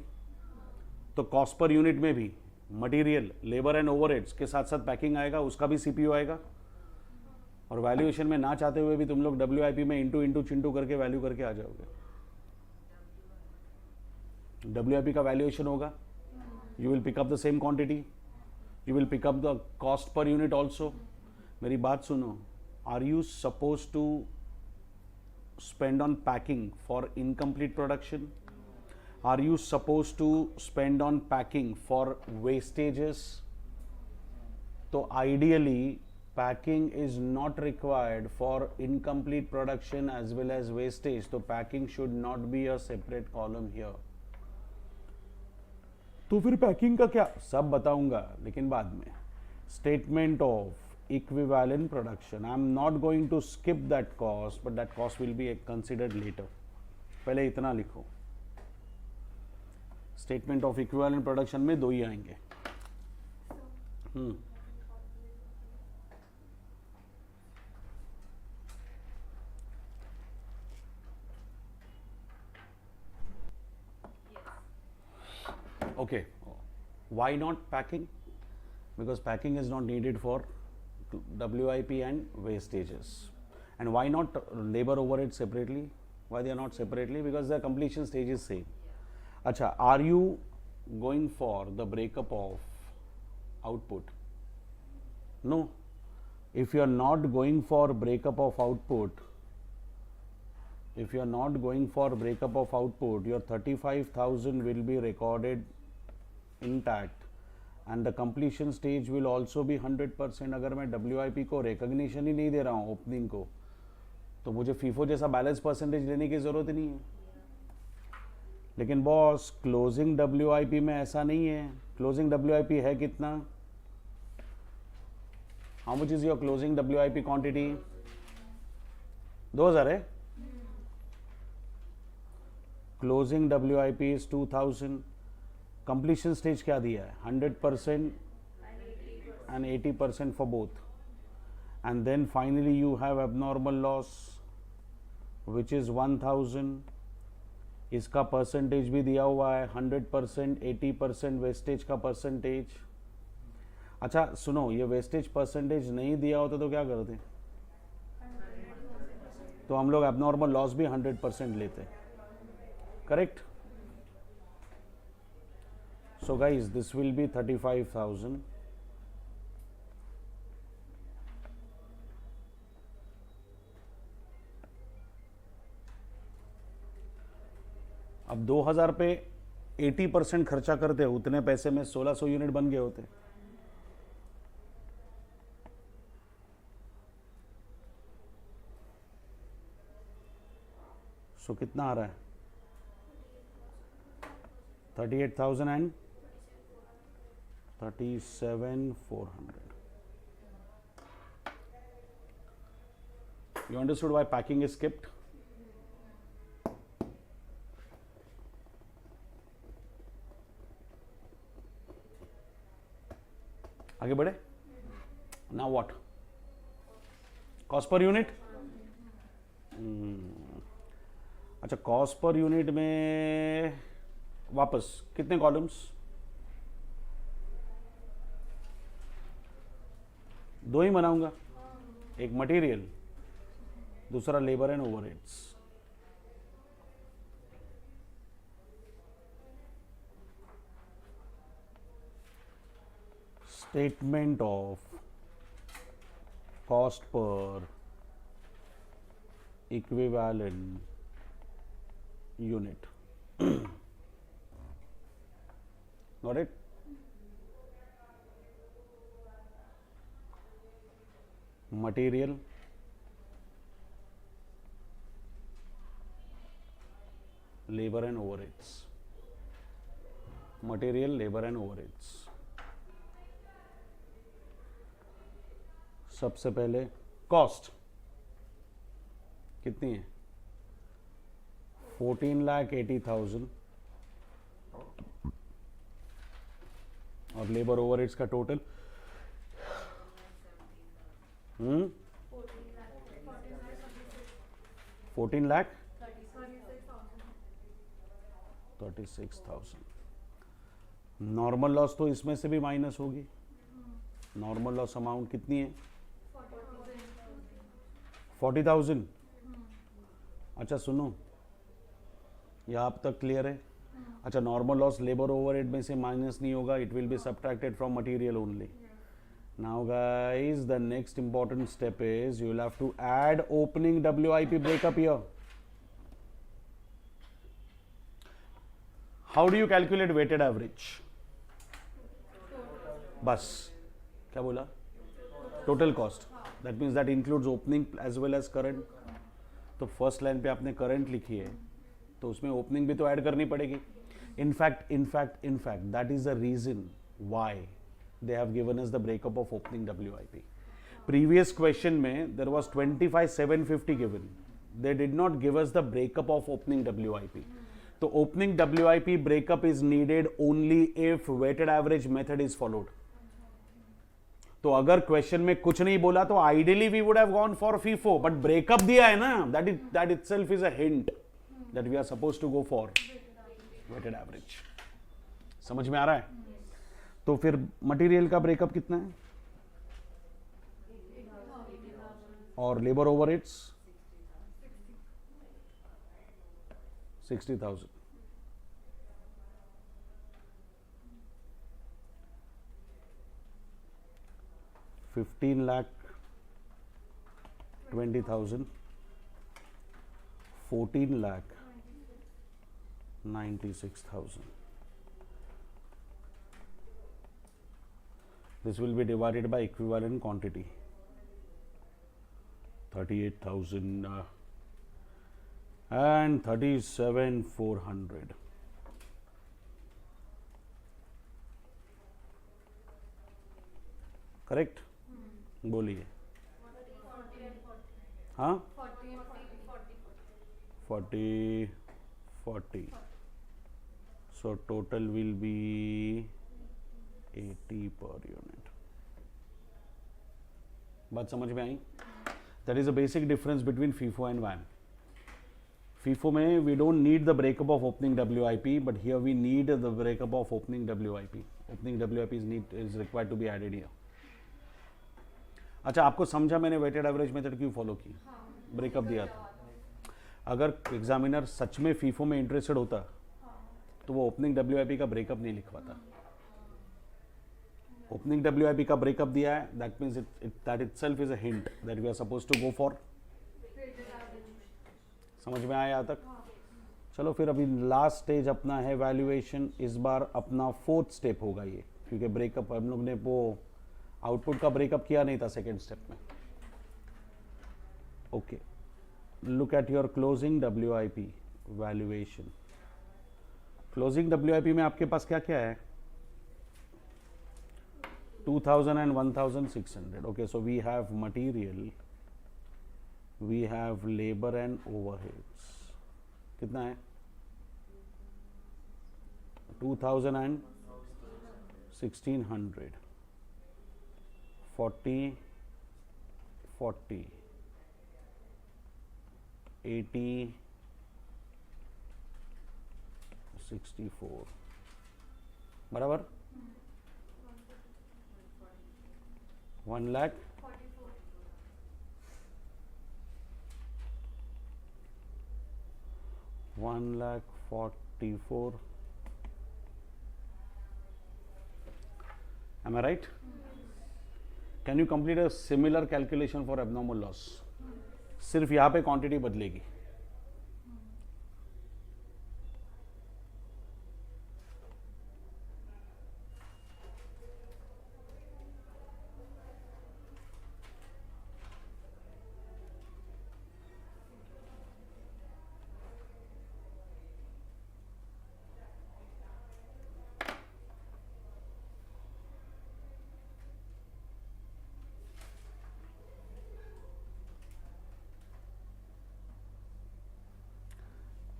तो कॉस्ट पर यूनिट में भी मटेरियल, लेबर एंड ओवरहेड्स के साथ साथ पैकिंग आएगा, उसका भी सीपीयू आएगा। और वैल्यूएशन में ना चाहते हुए भी तुम लोग डब्ल्यूआईपी में इंटू इंटू चिंटू करके वैल्यू करके आ जाओगे। डब्ल्यूआईपी का वैल्यूएशन होगा, you will pick up the same quantity, you will pick up the cost per unit also. मेरी बात सुनो, are you suppose to spend on packing for incomplete production? Are you supposed to spend on packing for wastages? So ideally packing is not required for incomplete production as well as wastage, so packing should not be a separate column here. तो फिर पैकिंग का क्या, सब बताऊंगा लेकिन बाद में। Statement of equivalent production, I am not going to skip that cost, but that cost will be considered later. पहले इतना लिखो, स्टेटमेंट ऑफ इक्विवेलेंट प्रोडक्शन में दो ही आएंगे। Okay, why not packing? Because packing is not needed for WIP and wastages. And why not labor overhead separately? Why they are not separately? Because the completion stage is same. Acha, are you going for the breakup of output? No. If you are not going for breakup of output, your 35,000 will be recorded intact. And the completion stage will also be 100%। अगर मैं WIP को रिकॉग्निशन ही नहीं दे रहा हूँ ओपनिंग को, तो मुझे फीफो जैसा बैलेंस परसेंटेज लेने की ज़रूरत ही नहीं है। लेकिन बॉस क्लोजिंग WIP में ऐसा नहीं है। क्लोजिंग WIP है कितना? How much is your closing WIP quantity? 2000 है। Closing WIP is 2000। Completion stage क्या दिया है? 100% and 80% for both. And then finally you have abnormal loss which is 1000. इसका परसेंटेज भी दिया हुआ है 100%, 80% वेस्टेज का परसेंटेज। अच्छा सुनो, ये वेस्टेज परसेंटेज नहीं दिया होता तो क्या करते? तो हम लोग abnormal लॉस भी 100% लेते। Correct? So guys, this will be 35,000. अब 2000 पे 80% खर्चा करते हो, उतने पैसे में 1600 यूनिट बन गए होते। सो कितना आ रहा है? 38,000 and 37,400. You understood why packing is skipped? आगे बढ़े? Now what? Cost per unit? अच्छा, कॉस्ट पर यूनिट में वापस कितने कॉलम्स? दो ही बनाऊंगा, एक मटेरियल, दूसरा labour and overheads. Statement of cost per equivalent unit. Got it? Material, labour and overheads, material, labour and overheads. सबसे पहले कॉस्ट कितनी है? 14,80,000 और लेबर ओवरहेड्स का टोटल 14 14 लाख 36,000। नॉर्मल लॉस तो इसमें से भी माइनस होगी। नॉर्मल लॉस अमाउंट कितनी है? 40,000। अच्छा सुनो, यह आप तक क्लियर है? अच्छा, नॉर्मल लॉस लेबर ओवरहेड में से माइनस नहीं होगा, it will be subtracted from material only. Now guys, the next important step is you will have to add opening WIP breakup here. How do you calculate weighted average? बस क्या बोला? Total cost, that means that includes opening as well as current. तो फर्स्ट लाइन पे आपने करंट लिखी है, तो उसमें ओपनिंग भी तो ऐड करनी पड़ेगी। In fact that is the reason why they have given us the breakup of opening WIP। Previous question में there was 25,750 given, they did not give us the breakup of opening WIP। तो opening WIP breakup is needed only if weighted average method is followed. तो अगर क्वेश्चन में कुछ नहीं बोला तो ideally we would have gone for FIFO, but breakup दिया है ना, that itself is a hint that we are suppose to go for weighted average. समझ में आ रहा है? तो फिर मटेरियल का ब्रेकअप कितना है और labour overheads 60,000। $15,20,000, 14,96,000. This will be divided by equivalent quantity. 38,000 and 37,400. Correct? बोलिए। हाँ, 40. So total will be 80 per unit. बात समझ में आई? That is a basic difference between FIFO and VAM. FIFO में we don't need the breakup of opening WIP, but here we need the breakup of opening WIP. Opening WIP is required to be added here. अच्छा, आपको समझा मैंने वेटेड एवरेज मेथड क्यों फॉलो की? ब्रेकअप दिया था। अगर एग्जामिनर सच में FIFO में इंटरेस्टेड होता तो वो ओपनिंग WIP का ब्रेकअप नहीं लिखवाता। ओपनिंग WIP का ब्रेकअप दिया है, that means that itself is a hint that we are suppose to go for. समझ में आया यहाँ तक? चलो फिर अभी लास्ट स्टेज अपना है वैल्यूएशन। इस बार अपना 4th स्टेप होगा ये, क्योंकि ब्रेकअप हम लोग ने वो आउटपुट का ब्रेकअप किया नहीं था सेकेंड स्टेप में। Okay, look at your closing WIP valuation. Closing WIP में आपके पास क्या क्या है? 2,000 and 1,600. Okay, so we have material, we have labor and overheads. कितना है? 2,000 and 1,600. 40, 80, 64 बराबर 1 lakh 1,44,000. Am I right? Can you complete a similar calculation for abnormal loss? सिर्फ यहाँ पे क्वांटिटी बदलेगी।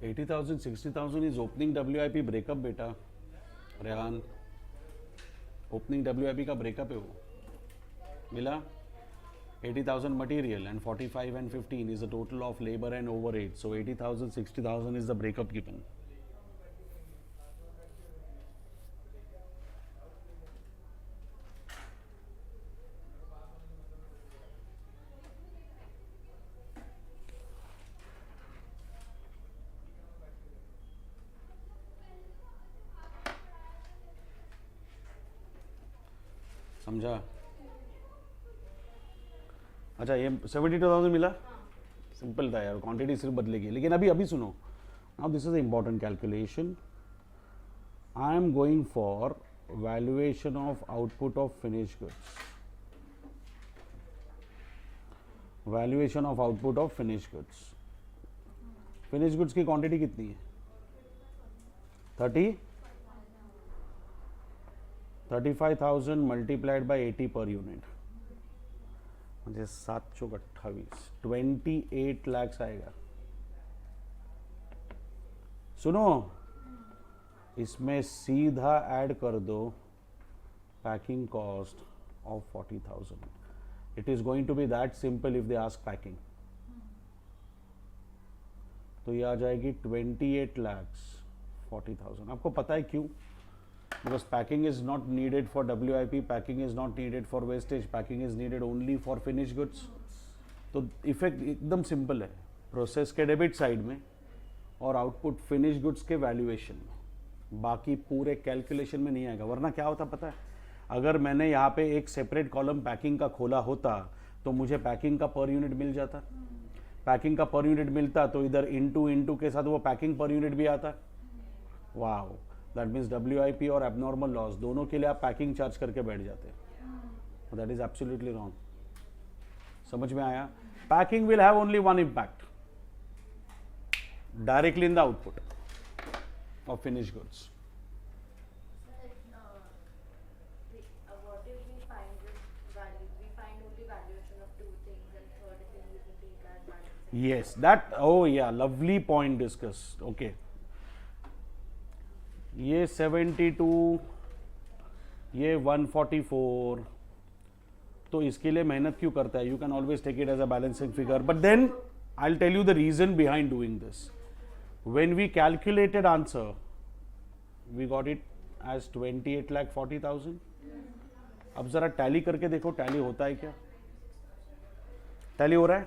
$80,000, $60,000 is opening WIP ब्रेकअप बेटा। रेहान, ओपनिंग WIP का ब्रेकअप है वो, मिला? 80,000 material and 45 and 15 is the total of labor and overhead. So 80,000, 60,000 is the breakup given. समझा? अच्छा, ये 72,000 मिला, सिंपल था यार, क्वांटिटी सिर्फ बदलेगी. लेकिन अभी सुनो, now this is important calculation. I am going for valuation of output of finish goods. Valuation of output of finish goods. Finish goods की क्वांटिटी कितनी है? 35,000 मल्टीप्लाइड बाय 80 पर यूनिट, मुझे 7 चौक 28, 28 लाख आएगा. सुनो, इसमें सीधा ऐड कर दो packing cost of 40,000. It is going to be that simple if they ask packing. तो ये आ जाएगी 28 लाख 40,000. आपको पता है क्यों? Because packing is not needed for WIP, packing is not needed for wastage, packing is needed only for finished goods. तो इफेक्ट एकदम सिंपल है. प्रोसेस के डेबिट साइड में और आउटपुट फिनिश गुड्स के वैल्यूएशन में, बाकी पूरे कैलकुलेशन में नहीं आएगा. वरना क्या होता पता है? अगर मैंने यहाँ पे एक सेपरेट कॉलम पैकिंग का खोला होता तो मुझे पैकिंग का पर यूनिट मिल जाता. पैकिंग का पर यूनिट मिलता तो इधर इनटू के साथ वो पैकिंग पर यूनिट भी आता. वाओ, दैट मीन्स WIP और एबनॉर्मल लॉस दोनों के लिए आप पैकिंग चार्ज करके बैठ जाते हैं. That is absolutely wrong. समझ में आया? Packing will have only one impact, directly in the output of finish goods. What if we find this value? We find only valuation of two things, and third thing we can take as value. Yes, that, oh yeah, lovely point discussed. Okay. ये 72, ये 144, तो इसके लिए मेहनत क्यों करता है? You can always take it as a balancing figure. But then I will tell you the reason behind doing this. When we calculated answer, we got it as 28,40,000. अब जरा टैली करके देखो, टैली होता है क्या? टैली हो रहा है?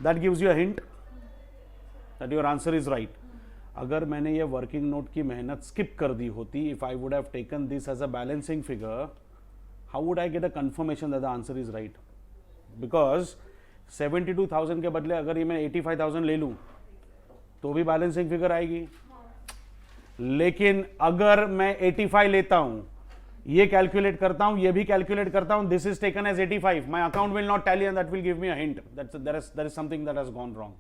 That gives you a hint that your answer is right. अगर मैंने ये वर्किंग नोट की मेहनत स्किप कर दी होती, if I would have taken this as a balancing figure, how would I get a confirmation that the answer is right? Because 72,000 के बदले अगर ये मैं 85,000 ले लूं तो भी बैलेंसिंग फिगर आएगी. लेकिन अगर मैं 85 लेता हूं, ये कैलकुलेट करता हूं, ये भी कैलकुलेट करता हूं, this is taken as 85, my account will not tally and that will give me a hint that there is something that has gone wrong.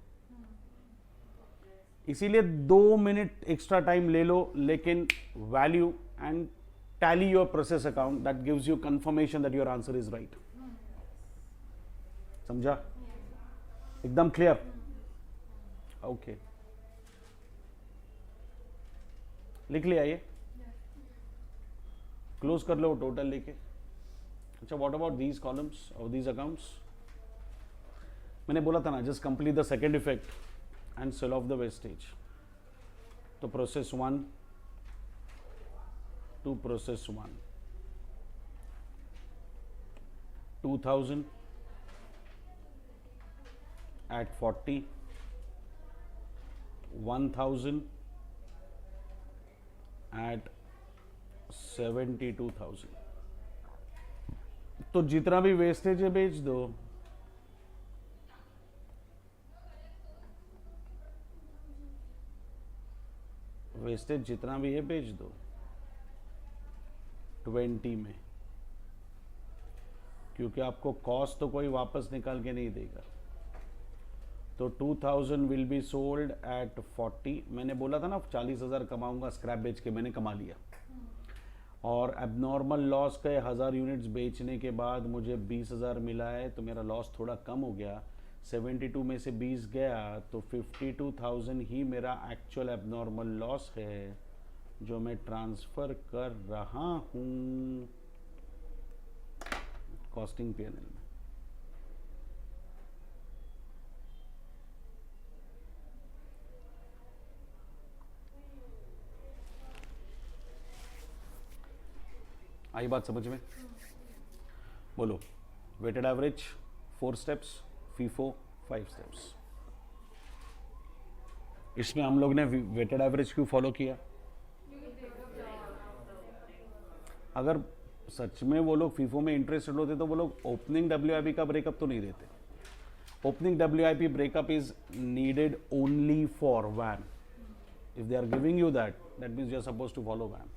इसीलिए 2 मिनट एक्स्ट्रा टाइम ले लो, लेकिन value and tally your process account, that gives you confirmation that your answer is right. समझा? एकदम क्लियर? ओके, लिख लिया ये, क्लोज कर लो टोटल लेके. अच्छा, व्हाट अबाउट दीज कॉलम्स और दीज अकाउंट्स? मैंने बोला था ना, just complete the second effect and sell off the wastage. तो process 1 to process 1, 2,000 at 40, 1,000 at 72,000. तो जितना भी वेस्टेज है बेच दो. वेस्टेज जितना भी है बेच दो 20 में, क्योंकि आपको कॉस्ट तो कोई वापस निकाल के नहीं देगा. तो 2,000 विल बी सोल्ड एट 40. मैंने बोला था ना 40,000 कमाऊंगा स्क्रैप बेच के, मैंने कमा लिया. और एबनॉर्मल लॉस के 1000 यूनिट्स बेचने के बाद मुझे 20,000 मिला है, तो मेरा लॉस थोड़ा कम हो गया. 72 में से 20 गया तो 52,000 ही मेरा एक्चुअल एबनॉर्मल लॉस है जो मैं ट्रांसफ़र कर रहा हूँ कॉस्टिंग P&L में. आई बात समझ में? बोलो, weighted average 4 steps, FIFO 5 steps. इसमें हम लोग ने वेटेड एवरेज क्यों फॉलो किया? अगर सच में वो लोग फीफो में इंटरेस्टेड होते तो वो लोग ओपनिंग WIP का ब्रेकअप तो नहीं देते। Opening WIP breakup is needed only for WAM. If they are giving you that means you are supposed to follow WAM.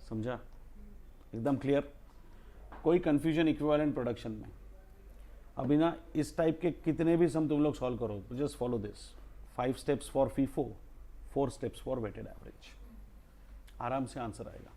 समझा? एकदम क्लियर? कोई कंफ्यूजन इक्विवेलेंट प्रोडक्शन में? अभी ना इस टाइप के कितने भी सम तुम लोग सॉल्व करो, just follow this 5 steps for FIFO, 4 steps for weighted average, आराम से आंसर आएगा।